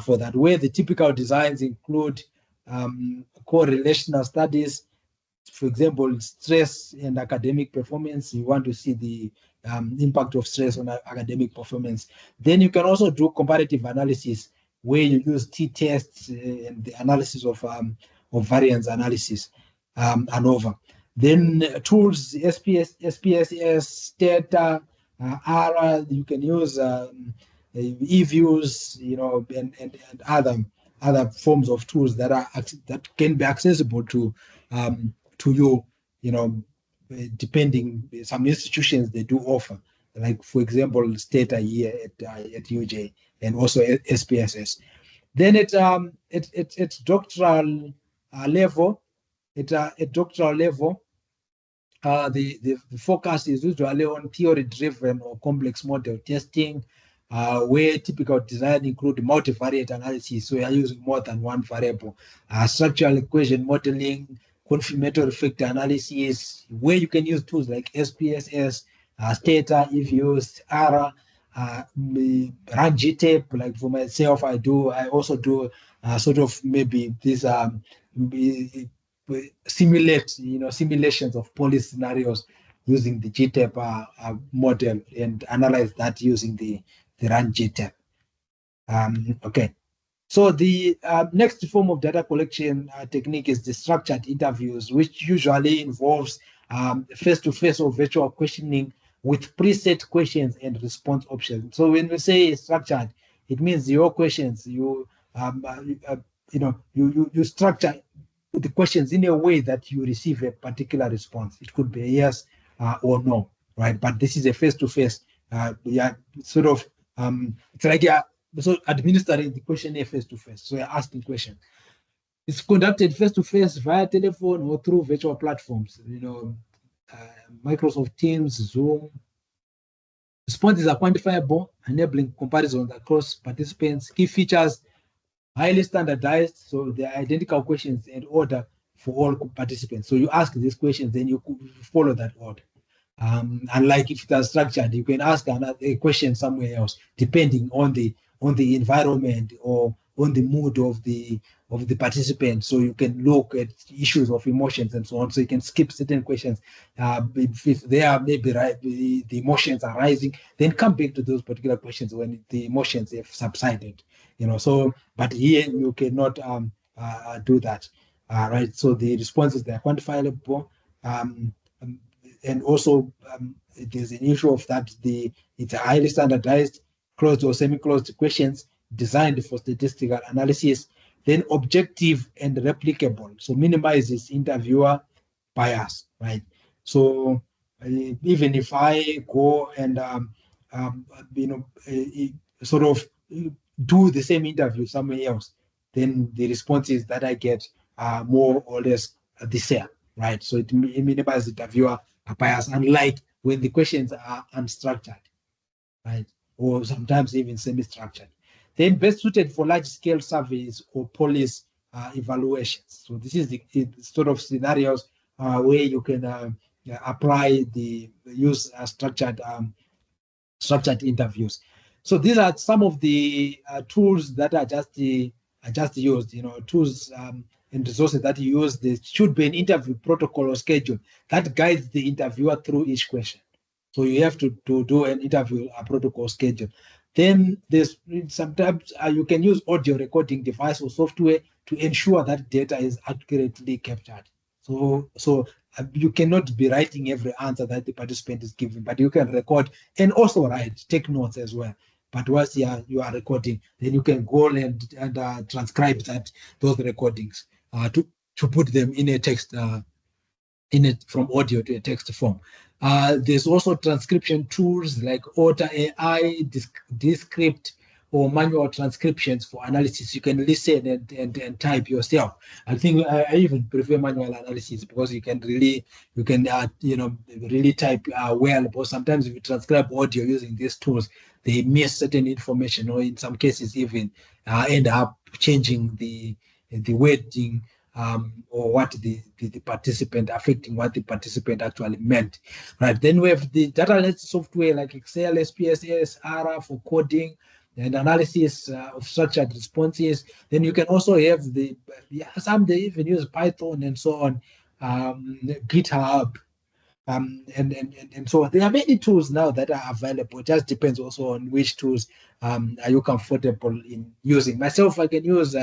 for that. Where the typical designs include correlational studies, for example, stress and academic performance. You want to see the impact of stress on academic performance. Then you can also do comparative analysis, where you use t-tests and the analysis of variance analysis. ANOVA. Then tools, SPSS, Stata, ARA, you can use eViews, and other forms of tools that can be accessible to you, depending. Some institutions, they do offer, like for example, Stata here at UJ, and also SPSS. Then it's doctoral level. At doctoral level, the focus is usually on theory-driven or complex model testing, where typical design include multivariate analysis, so you are using more than one variable, structural equation modeling, confirmatory factor analysis, where you can use tools like SPSS, Stata, if you use ARA, run GTAPE. Like for myself, I also do sort of maybe this simulate, simulations of police scenarios using the GTAPE model and analyze that using the run GTAPE. Okay. So the next form of data collection technique is the structured interviews, which usually involves face-to-face or virtual questioning with preset questions and response options. So when we say structured, it means your questions, you structure the questions in a way that you receive a particular response. It could be a yes or no, right? But this is a face-to-face. Yeah, sort of. It's like so administering the questionnaire face-to-face. So you're asking questions. It's conducted face-to-face via telephone or through virtual platforms. Microsoft Teams, Zoom. Responses are quantifiable, enabling comparisons across participants. Key features highly standardized, so they are identical questions in order for all participants. So you ask these questions, then you follow that order. Unlike if it is structured, you can ask a question somewhere else, depending on the environment or on the mood of the participant. So you can look at issues of emotions and so on. So you can skip certain questions. If they are maybe right, the emotions are rising, then come back to those particular questions when the emotions have subsided. So but here you cannot do that. Right. So the responses, they are quantifiable. And also there's an issue of that it's a highly standardized closed or semi-closed questions designed for statistical analysis, then objective and replicable, so minimizes interviewer bias, right? So even if I go and sort of do the same interview somewhere else, then the responses that I get are more or less the same, right? So it minimizes interviewer bias, unlike when the questions are unstructured, right? Or sometimes even semi-structured. Then best suited for large-scale surveys or police evaluations. So this is the sort of scenarios where you can apply the use structured interviews. So these are some of the tools that are just used, tools and resources that you use. There should be an interview protocol or schedule that guides the interviewer through each question. So you have to do an interview protocol schedule. Then there's sometimes you can use audio recording device or software to ensure that data is accurately captured. So you cannot be writing every answer that the participant is giving, but you can record and also take notes as well. But once you are recording, then you can go and transcribe those recordings to put them in a text from audio to a text form. There's also transcription tools like Otter AI, Descript, or manual transcriptions for analysis. You can listen and type yourself. I think I even prefer manual analysis because you can really type well. But sometimes if you transcribe audio using these tools, they miss certain information, or in some cases even end up changing the wording or what the participant, affecting what the participant actually meant, right? Then we have the data analysis software like Excel, SPSS, ARA for coding and analysis of structured responses. Then you can also have some they even use Python and so on, GitHub, and so on. There are many tools now that are available. It just depends also on which tools are you comfortable in using. Myself, I can use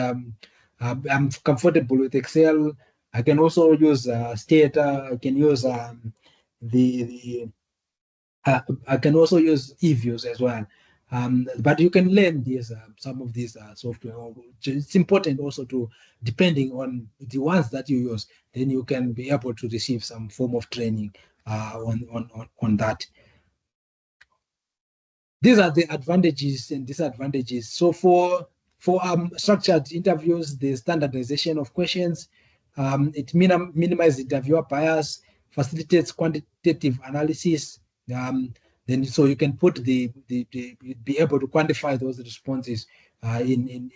I'm comfortable with Excel. I can also use Stata. I can use the I can also use eViews as well. But you can learn some of these software. It's important also to, depending on the ones that you use, then you can be able to receive some form of training on that. These are the advantages and disadvantages. So for structured interviews, the standardization of questions, it minimizes interviewer bias. facilitates quantitative analysis. Then so you can put you'd be able to quantify those responses in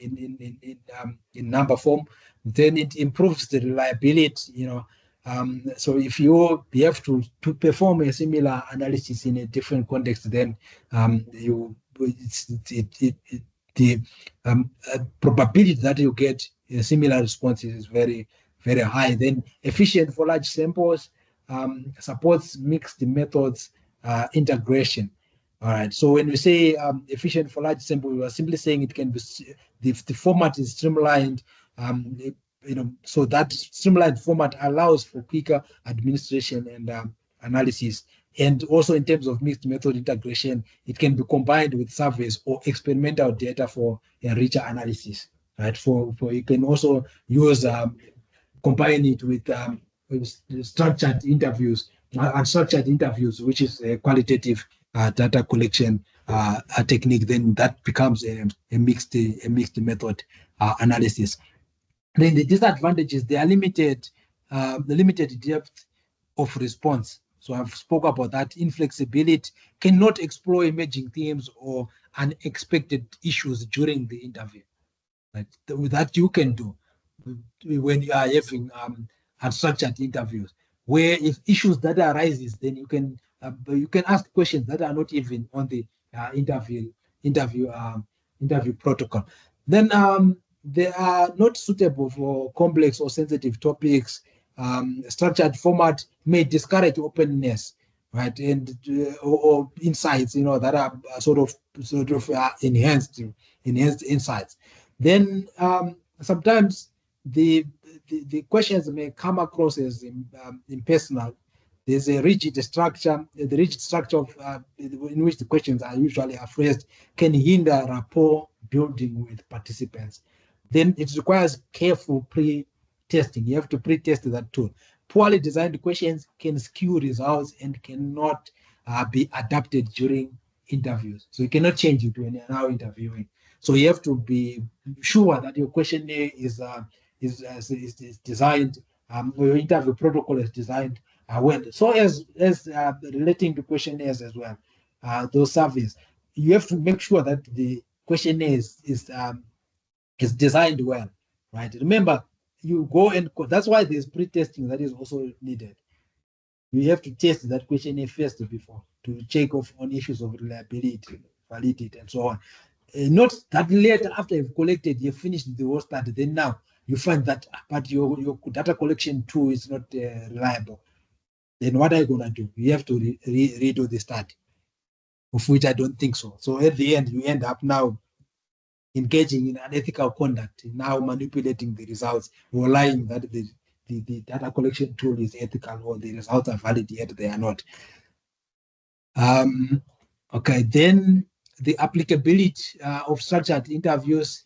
number form. Then it improves the reliability, so if you have to perform a similar analysis in a different context, then you it's, it the probability that you get similar responses is very, very high. Then efficient for large samples, supports mixed methods integration. All right. So when we say efficient for large sample, we are simply saying it can be the format is streamlined. So that streamlined format allows for quicker administration and analysis. And also in terms of mixed method integration, it can be combined with surveys or experimental data for a richer analysis. Right. For you can also use combine it with structured interviews, unstructured interviews, which is a qualitative data collection technique. Then that becomes a mixed method analysis. Then the disadvantages, they are limited, the limited depth of response. So I've spoke about that. Inflexibility, cannot explore emerging themes or unexpected issues during the interview. Right? That you can do when you are having unstructured interviews, where if issues that arises, then you can ask questions that are not even on the interview interview protocol. Then they are not suitable for complex or sensitive topics. Structured format may discourage openness, right, and or insights, that are enhanced insights. Then sometimes the questions may come across as impersonal. There's a rigid structure. The rigid structure of in which the questions are usually phrased can hinder rapport building with participants. Then it requires careful pre-testing. You have to pre-test that tool. Poorly designed questions can skew results and cannot be adapted during interviews. So you cannot change it when you're now interviewing. So you have to be sure that your questionnaire is designed, or your interview protocol is designed well. So as relating to questionnaires as well, those surveys, you have to make sure that the questionnaire is designed well, right? Remember, you go and that's why there's pre-testing that is also needed. You have to test that questionnaire first before to check off on issues of reliability, validity, and so on. Not that later, after you've collected, you've finished the whole study, then now you find that but your data collection tool is not reliable. Then what are you going to do? You have to redo the study, of which I don't think so. So at the end, you end up now engaging in unethical conduct, now manipulating the results or lying that the data collection tool is ethical or the results are valid, yet they are not. Okay, then the applicability of structured interviews,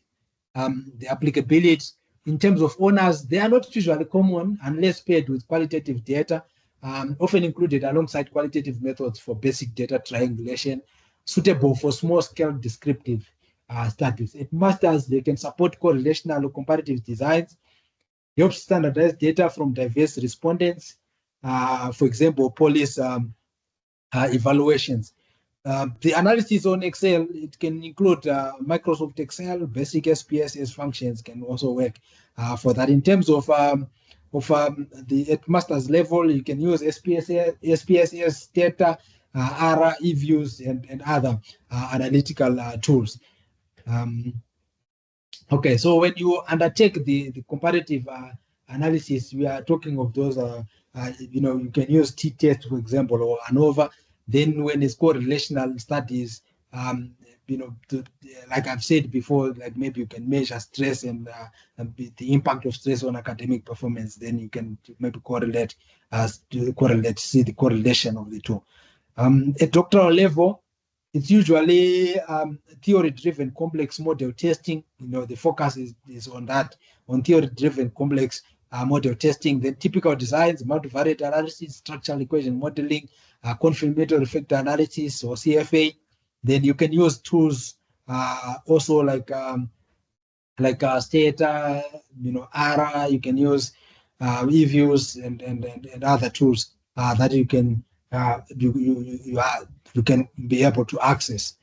the applicability in terms of honors, they are not usually common unless paired with qualitative data, often included alongside qualitative methods for basic data triangulation, suitable for small-scale descriptive studies. At masters, they can support correlational or comparative designs, help standardize data from diverse respondents, for example, police evaluations. The analysis on Excel, it can include Microsoft Excel, basic SPSS functions can also work for that. In terms of the at master's level, you can use SPSS data, ARA, eViews, and other analytical tools. Okay, so when you undertake the comparative analysis, we are talking of those, you can use t-test, for example, or ANOVA. Then when it's called relational studies, like I've said before, like maybe you can measure stress and the impact of stress on academic performance. Then you can maybe see the correlation of the two. At doctoral level, it's usually theory-driven complex model testing. The focus is on that, on theory-driven complex model testing. Then typical designs, multivariate analysis, structural equation modeling, confirmatory factor analysis or CFA. Then you can use tools also like Stata, ARA. You can use eViews and other tools that you can you can be able to access.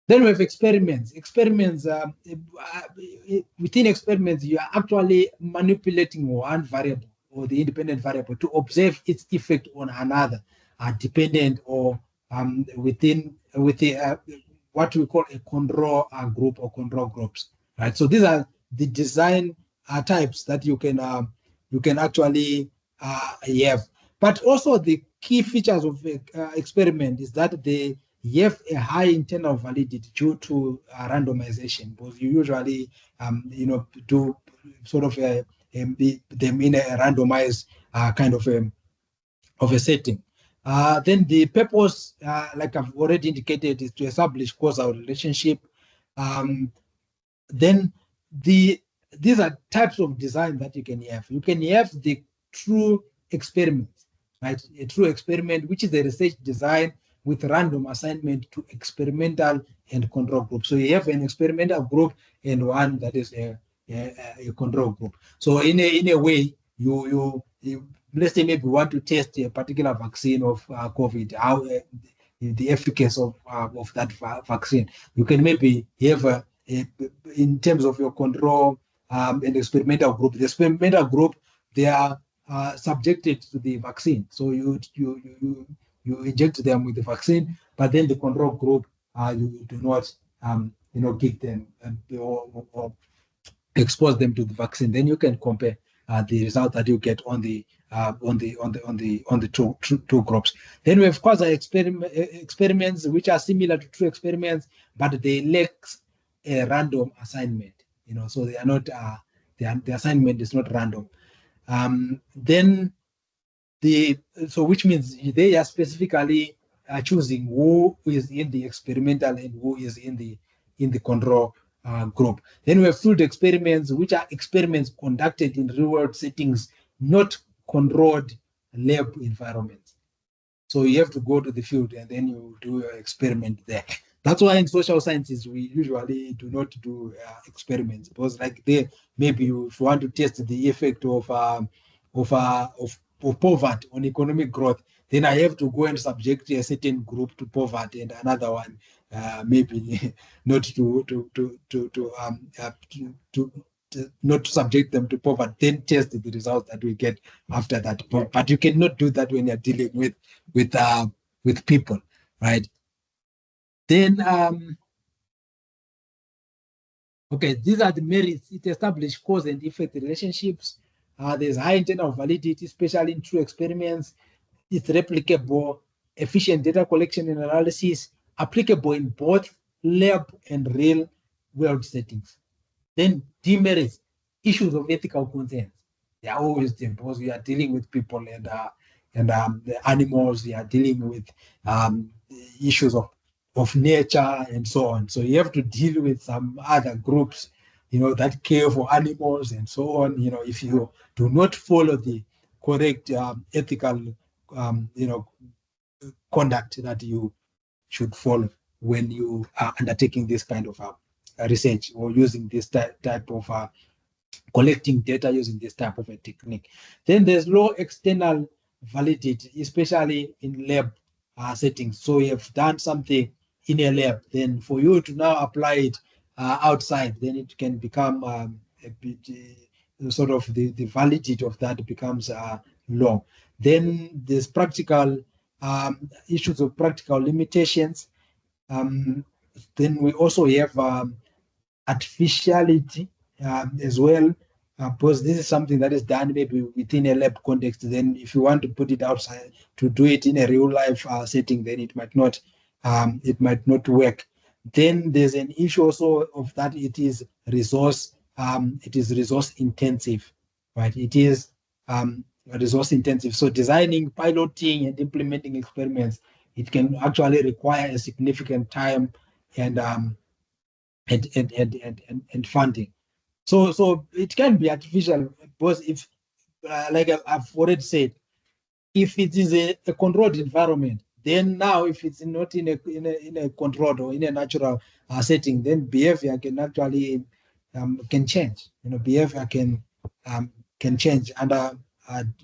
Then we have experiments. Experiments, within experiments, you are actually manipulating one variable or the independent variable to observe its effect on another, dependent or with what we call a control group or control groups, right? So these are the design types that you can actually have. But also the key features of experiment is that they have a high internal validity due to randomization, because you usually do sort of them in a randomized kind of a setting. Then the purpose, like I've already indicated, is to establish causal relationship. Um, then the these are types of design that you can have. You can have the true experiment, right? A true experiment, which is a research design with random assignment to experimental and control group. So you have an experimental group and one that is a control group. So in a way, you let's say maybe want to test a particular vaccine of COVID, how the efficacy of that vaccine. You can maybe have in terms of your control and experimental group. The experimental group, they are subjected to the vaccine. So you inject them with the vaccine, but then the control group, you do not give them or expose them to the vaccine. Then you can compare the result that you get on the two groups. Then we have quasi experiments which are similar to true experiments, but they lack a random assignment. So they are not the assignment is not random. Then which means they are specifically choosing who is in the experimental and who is in the control group. Then we have field experiments, which are experiments conducted in real world settings, not controlled lab environments. So you have to go to the field and then you do your experiment there. That's why in social sciences we usually do not do experiments, because like they maybe if you want to test the effect of poverty on economic growth, then I have to go and subject a certain group to poverty and another one maybe not to not to subject them to poverty, then test the results that we get after that. But you cannot do that when you're dealing with people, right? Then okay, these are the merits. It establishes cause and effect relationships. There's high internal validity, especially in true experiments. It's replicable, efficient data collection and analysis, applicable in both lab and real world settings. Then demerits, issues of ethical concerns. They are always there because we are dealing with people and the animals. We are dealing with issues of nature and so on. So you have to deal with some other groups, that care for animals and so on. If you do not follow the correct ethical, conduct that you should follow when you are undertaking this kind of research or using this type of collecting data using this type of a technique. Then there's low external validity, especially in lab settings. So you have done something in a lab, then for you to now apply it outside, then it can become a bit sort of the validity of that becomes low. Then there's practical issues of practical limitations. Then we also have artificiality as well, because this is something that is done maybe within a lab context. Then if you want to put it outside to do it in a real life setting, then it might not work. Then there's an issue also of that it is resource intensive, right? It is resource intensive. So designing, piloting, and implementing experiments, it can actually require a significant time and and funding. So it can be artificial, because if like I've already said, if it is a controlled environment, then now if it's not in a controlled or in a natural setting, then behavior can actually can change. Behavior can change under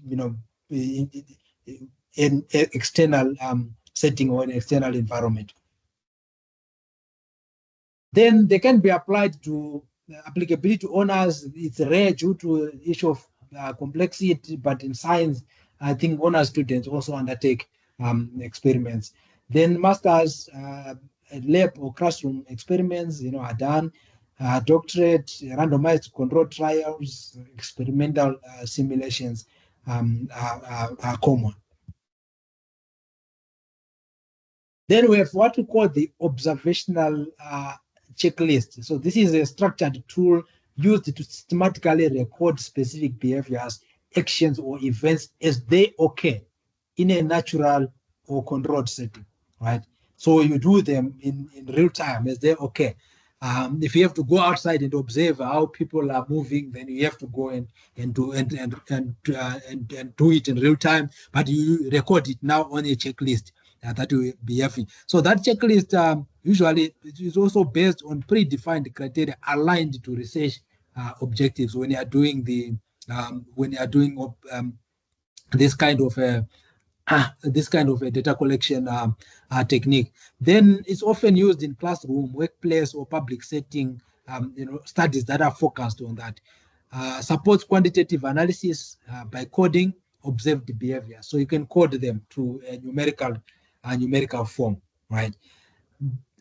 you know an external setting or an external environment. Then they can be applied to applicability to honors. It's rare due to the issue of complexity, but in science, I think honors students also undertake experiments. Then masters, lab or classroom experiments, are done. Doctorate, randomized controlled trials, experimental simulations are common. Then we have what we call the observational checklist. So this is a structured tool used to systematically record specific behaviors, actions, or events as they occur in a natural or controlled setting, right? So you do them in real time as they occur. If you have to go outside and observe how people are moving, then you have to go and do and do it in real time. But you record it now on a checklist that will be having. So that checklist usually is also based on predefined criteria aligned to research objectives when you are doing this kind of a data collection technique. Then it's often used in classroom, workplace, or public setting. Studies that are focused on that. Supports quantitative analysis by coding observed behavior. So you can code them to a numerical form, right?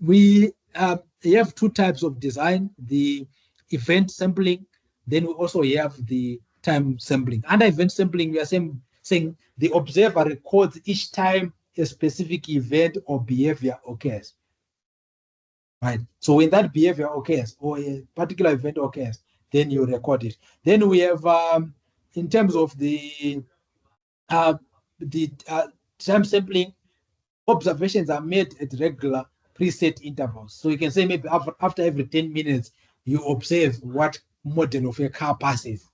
We have two types of design: the event sampling. Then we also have the time sampling. Under event sampling, we are saying the observer records each time a specific event or behavior occurs. Right. So when that behavior occurs or a particular event occurs, then you record it. Then we have, in terms of the time sampling, observations are made at regular preset intervals. So you can say maybe after every 10 minutes, you observe what model of a car passes.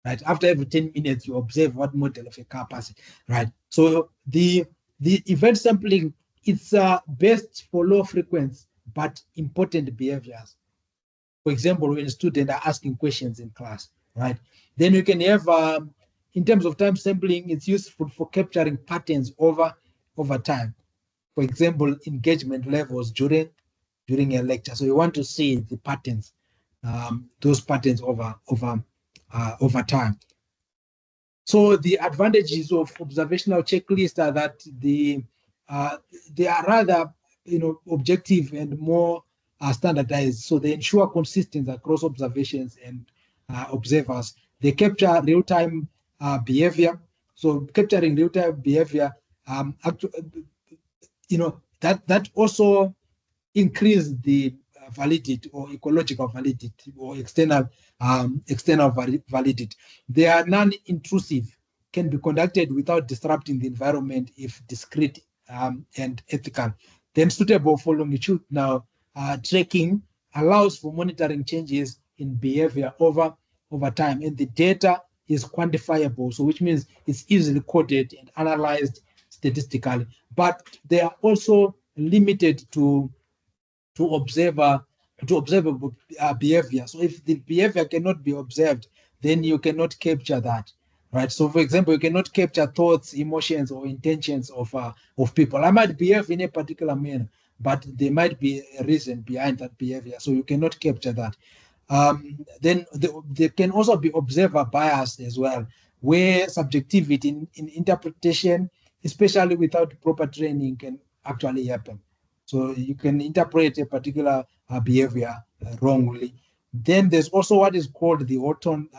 Right. After every 10 minutes, you observe what model of a car passes. Right. So the event sampling, it's best for low frequency but important behaviors. For example, when students are asking questions in class, right? Then you can have, in terms of time sampling, it's useful for capturing patterns over time. For example, engagement levels during a lecture. So you want to see the patterns, those patterns over time. So the advantages of observational checklists are that they are rather objective and more standardized. So they ensure consistency across observations and observers. They capture real-time behavior. So capturing real-time behavior, that also increase the validity or ecological validity or external validity. They are non-intrusive, can be conducted without disrupting the environment if discrete and ethical. Then suitable for longitudinal tracking allows for monitoring changes in behavior over time, and the data is quantifiable, so which means it's easily coded and analyzed statistically. But they are also limited to observable behavior. So if the behavior cannot be observed, then you cannot capture that, right? So for example, you cannot capture thoughts, emotions, or intentions of people. I might behave in a particular manner, but there might be a reason behind that behavior, so you cannot capture that. Then there can also be observer bias as well, where subjectivity in interpretation, especially without proper training, can actually happen. So you can interpret a particular behavior wrongly. Then there's also what is called the Orton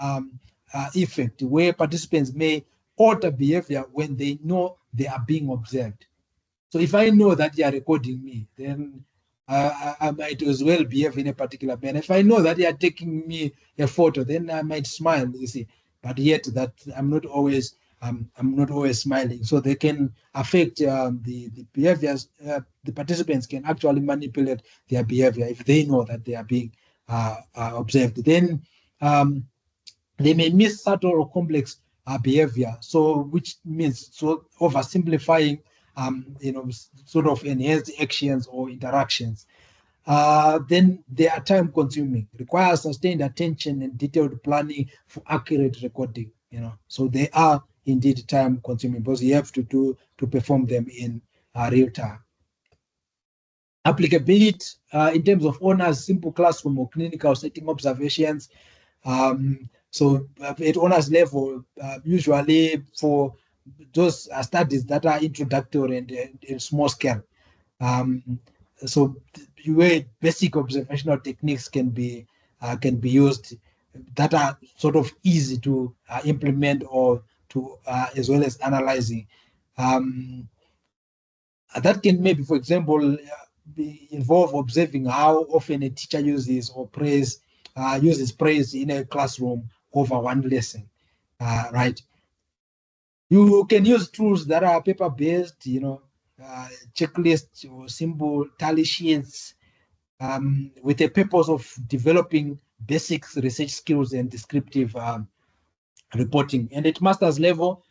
effect, where participants may alter behavior when they know they are being observed. So if I know that you are recording me, then I might as well behave in a particular manner. If I know that you are taking me a photo, then I might smile, you see. But yet that I'm not always smiling. So they can affect the behaviors. The participants can actually manipulate their behavior if they know that they are being observed. Then they may miss subtle or complex behavior. So which means oversimplifying sort of enhanced actions or interactions. Then they are time consuming, require sustained attention and detailed planning for accurate recording. So they are indeed time consuming because you have to perform them in real time. Applicability in terms of honors, simple classroom or clinical setting observations. So at honors level, usually for those studies that are introductory and small scale. So where basic observational techniques can be used that are sort of easy to implement or to as well as analyzing. That can maybe, for example, involve observing how often a teacher uses praise in a classroom over one lesson, right? You can use tools that are paper-based, checklists or simple tally sheets, with the purpose of developing basic research skills and descriptive reporting. And at master's level,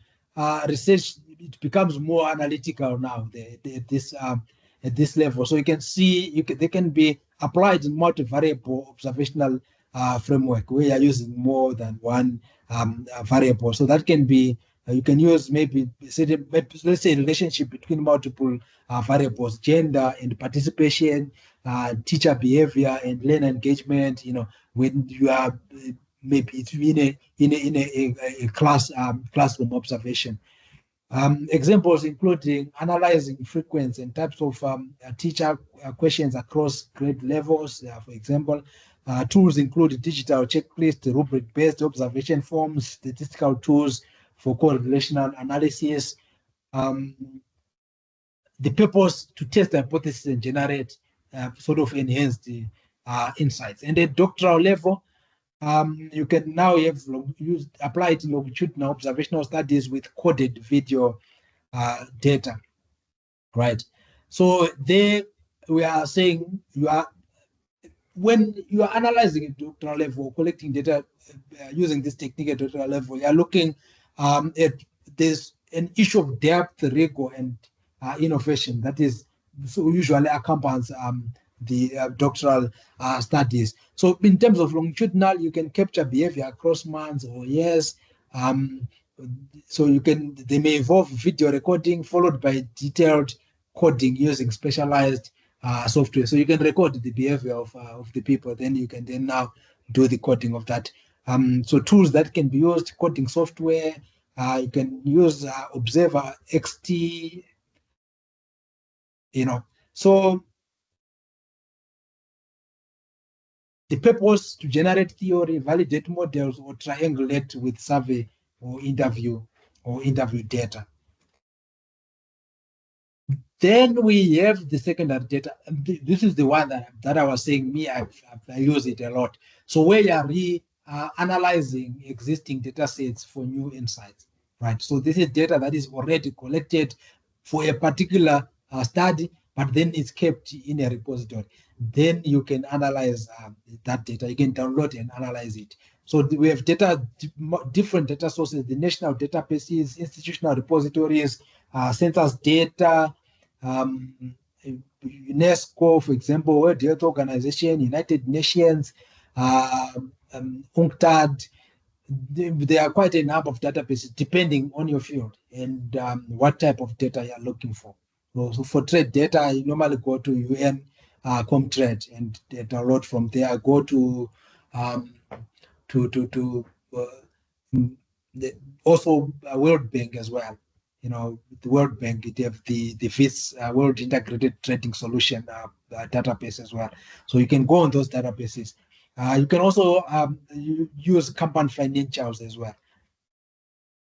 research it becomes more analytical now at this level. So you can see they can be applied in multivariable observational framework where you're using more than one variable. So that can be you can use maybe let's say relationship between multiple variables, gender and participation, teacher behavior and learner engagement. When you are maybe it's in a classroom observation. Examples including analyzing frequency and types of teacher questions across grade levels. For example, tools include digital checklist, rubric-based observation forms, statistical tools for correlational analysis. The purpose to test the hypothesis and generate sort of enhanced insights. And at doctoral level, you can now apply it in longitudinal observational studies with coded video data, right? So there we are saying when you are analyzing at doctoral level, collecting data using this technique at doctoral level, you are looking at there's an issue of depth, rigor, and innovation that is so usually accompanies the doctoral studies. So in terms of longitudinal, you can capture behavior across months or years. So they may involve video recording followed by detailed coding using specialized software. So you can record the behavior of the people, then you can then now do the coding of that. So tools that can be used, coding software, you can use Observer XT, So the purpose to generate theory, validate models, or triangulate with survey or interview data. Then we have the secondary data. This is the one that I was saying, I use it a lot. So where you are analyzing existing data sets for new insights, right? So this is data that is already collected for a particular study, but then it's kept in a repository. Then you can analyze that data. You can download and analyze it. So we have different data sources, the national databases, institutional repositories, census data, UNESCO, for example, World Health Organization, United Nations, UNCTAD. There are quite a number of databases depending on your field and what type of data you're looking for. So for trade data, you normally go to UN Comtrade and download from there. Go to also World Bank as well. The World Bank, they have the FIS World Integrated Trading Solution database as well. So you can go on those databases. You can also use company financials as well,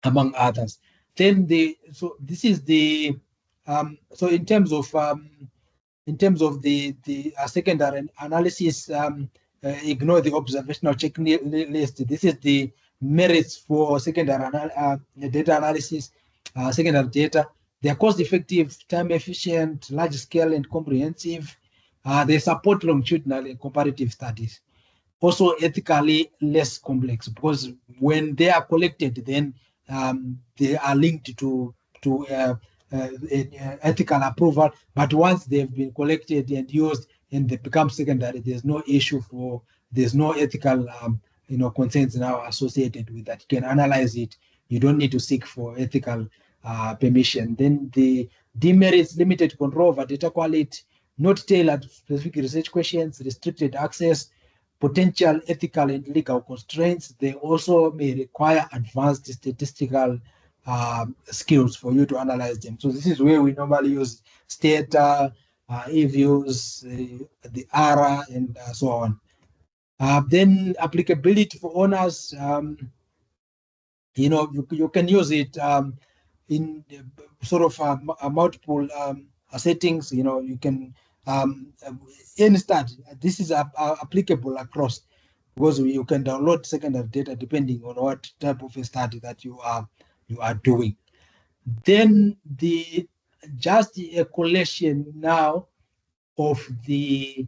among others. Then this is the so in terms of the secondary analysis, ignore the observational checklist. This is the merits for secondary data analysis, secondary data. They are cost-effective, time-efficient, large-scale, and comprehensive. They support longitudinal and comparative studies. Also ethically less complex because when they are collected, then they are linked to ethical approval. But once they've been collected and used and they become secondary, there's no ethical concerns now associated with that. You can analyze it you don't need to seek for ethical permission. Then the demerits: limited control over data quality, not tailored specific research questions, restricted access, potential ethical and legal constraints. They also may require advanced statistical skills for you to analyze them. So this is where we normally use Stata, eViews, the ARA, and so on. Then applicability for owners, you can use it in sort of multiple settings. You can any study. This is applicable across, because you can download secondary data depending on what type of a study that you are doing. Then the just a collection now of the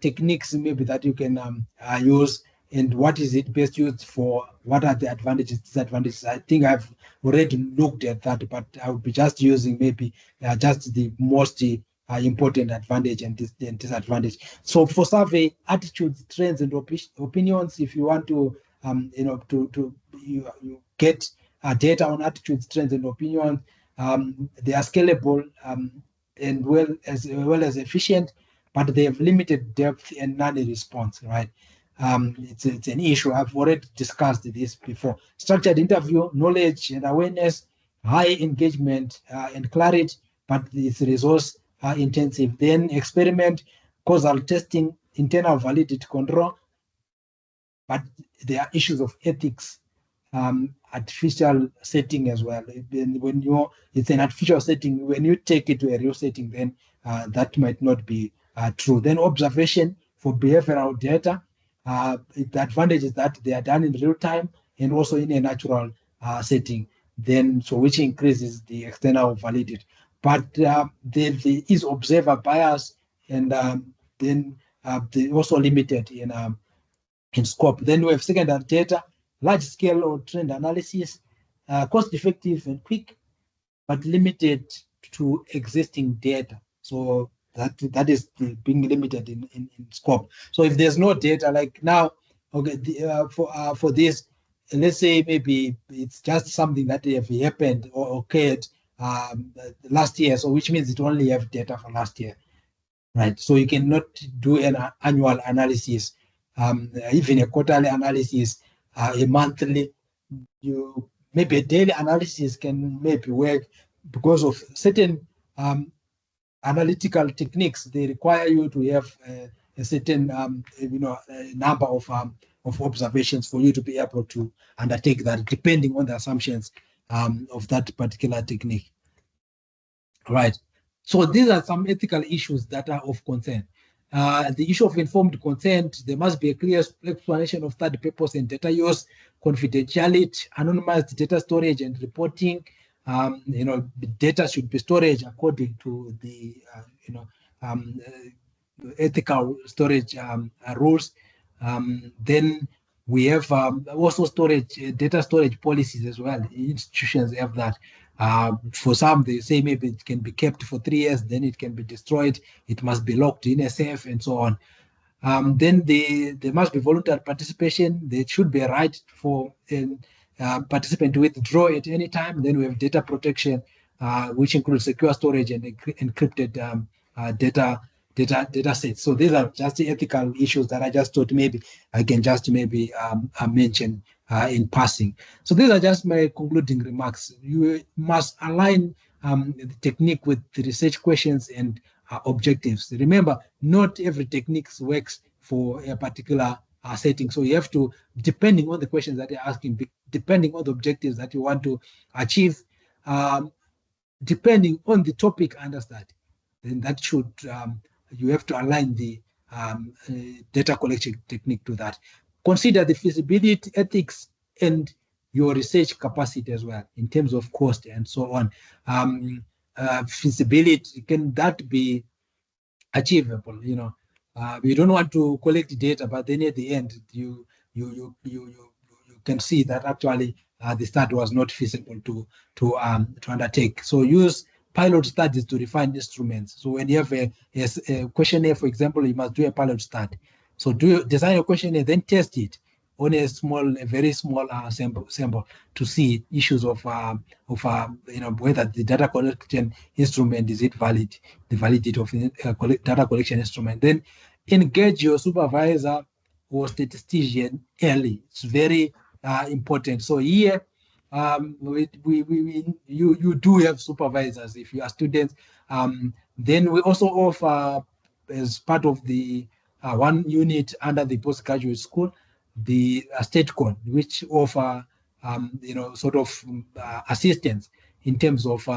techniques maybe that you can use, and what is it best used for, what are the advantages, disadvantages. I think I've already looked at that, but I would be just using maybe just the most important advantage and disadvantage. So for survey, attitudes, trends, and opinions, if you want to you get data on attitudes, trends, and opinions, they are scalable, and well as efficient, but they have limited depth and non-response, right? It's an issue. I've already discussed this before. Structured interview, knowledge and awareness, high engagement and clarity, but it's resource intensive. Then experiment, causal testing, internal validity control, but there are issues of ethics, artificial setting as well. When it's an artificial setting, when you take it to a real setting, then that might not be true. Then observation for behavioral data, the advantage is that they are done in real time and also in a natural setting. Then, so which increases the external validity. But there is observer bias, and then they also limited in scope. Then we have secondary data, large scale or trend analysis, cost effective and quick, but limited to existing data. So that is being limited in scope. So if there's no data, like now, okay, for this, let's say maybe it's just something that have happened or occurred last year, so which means it only have data for last year. Right, so you cannot do an annual analysis, even a quarterly analysis, a monthly. You maybe a daily analysis can maybe work, because of certain analytical techniques. They require you to have a certain number of observations for you to be able to undertake that, depending on the assumptions of that particular technique. Right. So these are some ethical issues that are of concern. The issue of informed consent: there must be a clear explanation of third purpose and data use, confidentiality, anonymized data storage and reporting. Data should be storage according to the ethical storage rules. Then we have also storage data storage policies as well. Institutions have that. For some, they say maybe it can be kept for 3 years, then it can be destroyed. It must be locked in a safe and so on. Then there must be voluntary participation. There should be a right for a participant to withdraw at any time. Then we have data protection, which includes secure storage and encrypted data sets. So these are just the ethical issues that I just thought maybe I can just maybe mention in passing. So these are just my concluding remarks. You must align the technique with the research questions and objectives. Remember, not every technique works for a particular setting. So you have to, depending on the questions that you're asking, depending on the objectives that you want to achieve, depending on the topic under study, then that should, you have to align the data collection technique to that. Consider the feasibility, ethics, and your research capacity as well, in terms of cost and so on. Feasibility, can that be achievable? You don't want to collect data, but then at the end you can see that actually the study was not feasible to undertake. So use pilot studies to refine instruments. So when you have a questionnaire, for example, you must do a pilot study. So design a questionnaire, then test it. on a very small sample to see issues of whether the data collection instrument is it valid, the validity of the data collection instrument. Then engage your supervisor or statistician early. It's very important. So here, you do have supervisors if you are students. Then we also offer, as part of the one unit under the postgraduate school, the state code, which offer sort of assistance in terms of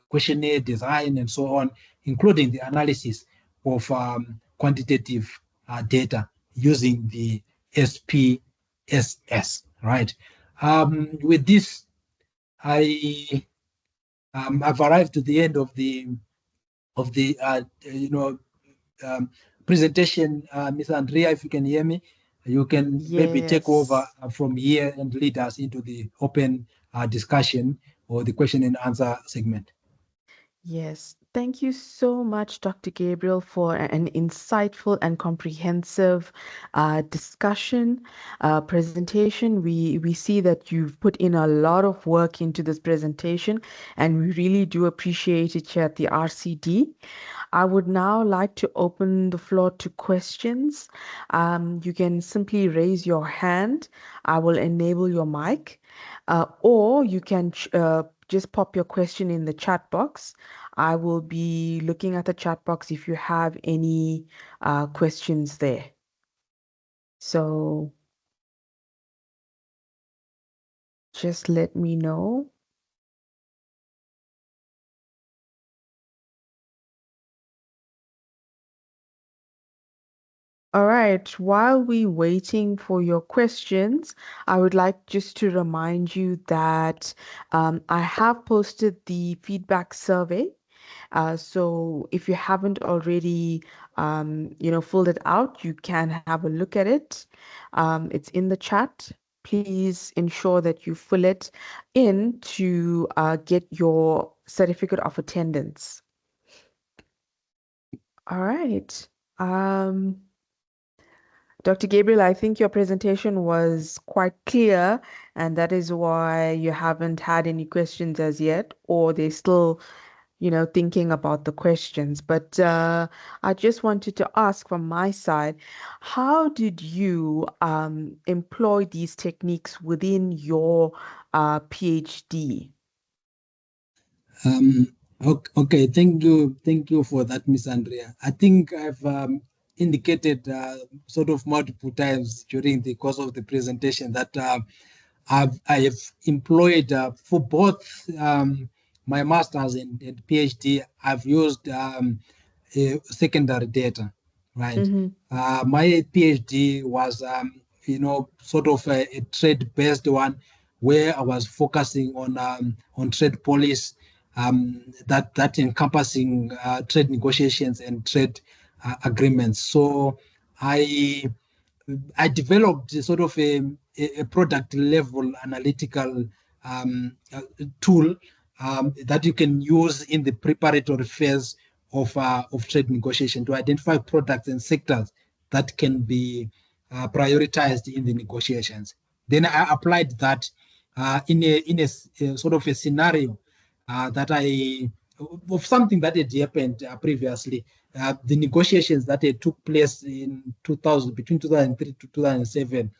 questionnaire design and so on, including the analysis of quantitative data using the SPSS, right? With this, I I've arrived to the end of the um, presentation. Ms. Andrea, if you can hear me, you can maybe take over Yes. from here and lead us into the open discussion or the question and answer segment. Yes, thank you so much, Dr. Gabriel, for an insightful and comprehensive discussion, presentation. We see that you've put in a lot of work into this presentation, and we really do appreciate it here at the RCD. I would now like to open the floor to questions. You can simply raise your hand. I will enable your mic, or you can just pop your question in the chat box. I will be looking at the chat box if you have any questions there. So just let me know. All right, while we waiting for your questions, I would like just to remind you that I have posted the feedback survey. So if you haven't already, filled it out, you can have a look at it. It's in the chat. Please ensure that you fill it in to get your certificate of attendance. All right. Um, Dr. Gabriel, I think your presentation was quite clear, and that is why you haven't had any questions as yet, or they're still, thinking about the questions. But I just wanted to ask from my side, how did you employ these techniques within your PhD? Um, okay, thank you for that, Miss Andrea. I think I've indicated sort of multiple times during the course of the presentation that I have employed for both my master's and PhD. I've used secondary data, right? Mm-hmm. My PhD was, sort of a trade-based one, where I was focusing on trade policy, that encompassing trade negotiations and trade agreements. So I I developed a sort of a product level analytical tool that you can use in the preparatory phase of trade negotiation to identify products and sectors that can be prioritized in the negotiations. Then I applied that in a sort of a scenario that I of something that had happened previously, the negotiations that had took place in 2000 between 2003 to 2007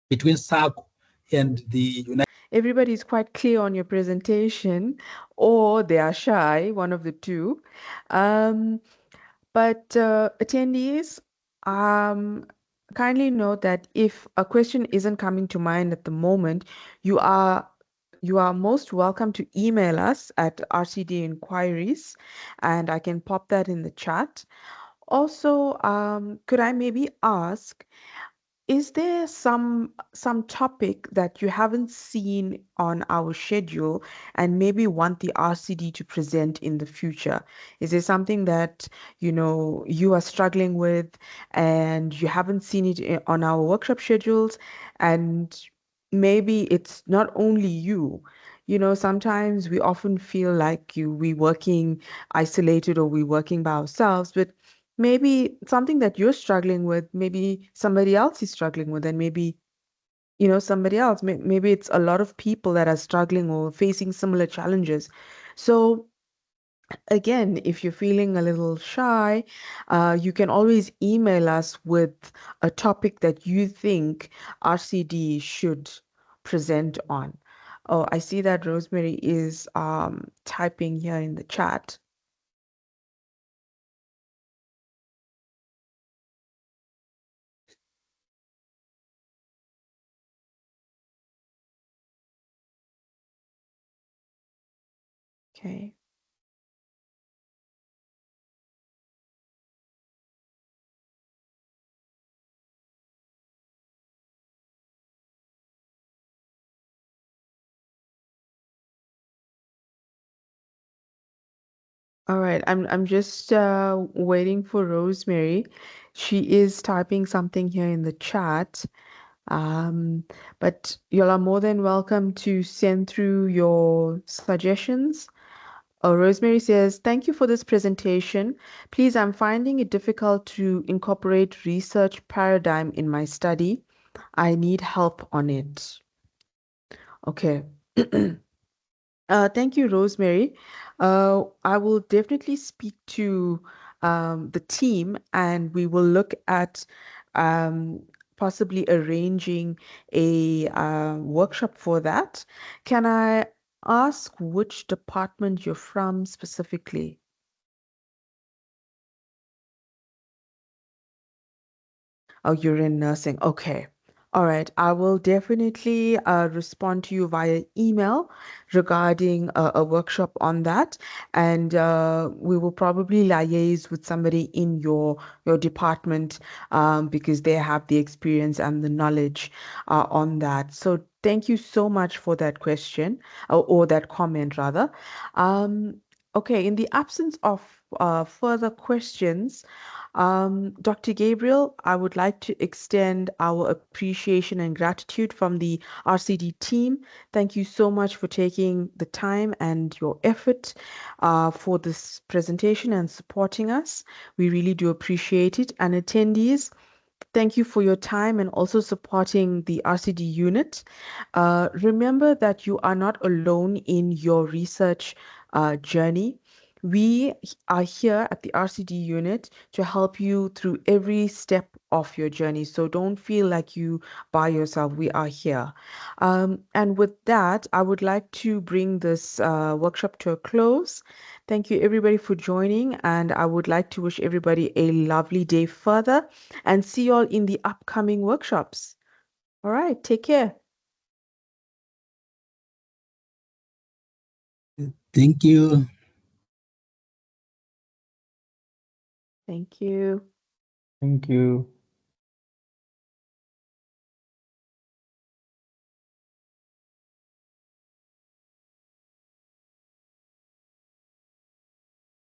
between SACO and the United. Everybody's quite clear on your presentation, or they are shy, one of the two. Um, But attendees, um, kindly note that if a question isn't coming to mind at the moment, you are you are most welcome to email us at RCD Inquiries, and I can pop that in the chat. Also, could I maybe ask, is there some topic that you haven't seen on our schedule and maybe want the RCD to present in the future? Is there something that you are struggling with and you haven't seen it on our workshop schedules, and maybe it's not only you. Sometimes we often feel like we working isolated or we working by ourselves, but maybe something that you're struggling with, maybe somebody else is struggling with, and maybe, somebody else. Maybe it's a lot of people that are struggling or facing similar challenges. So, again, if you're feeling a little shy, you can always email us with a topic that you think RCD should present on. Oh, I see that Rosemary is typing here in the chat. Okay. All right, I'm just waiting for Rosemary. She is typing something here in the chat. Um, but you are more than welcome to send through your suggestions. Rosemary says, "Thank you for this presentation. Please, I'm finding it difficult to incorporate research paradigm in my study. I need help on it." Okay. Thank you, Rosemary. I will definitely speak to the team and we will look at um, possibly arranging a workshop for that. Can I ask which department you're from specifically? Oh, you're in nursing. Okay. All right. I will definitely respond to you via email regarding a workshop on that. And we will probably liaise with somebody in your department because they have the experience and the knowledge on that. So thank you so much for that question or that comment rather. Um, okay. In the absence of further questions, Dr. Gabriel, I would like to extend our appreciation and gratitude from the RCD team. Thank you so much for taking the time and your effort for this presentation and supporting us. We really do appreciate it. And attendees, thank you for your time and also supporting the RCD unit. Remember that you are not alone in your research journey. We are here at the RCD unit to help you through every step of your journey. So don't feel like you by yourself. We are here. And with that, I would like to bring this workshop to a close. Thank you, everybody, for joining. And I would like to wish everybody a lovely day further and see you all in the upcoming workshops. All right, take care. Thank you. Thank you. Thank you.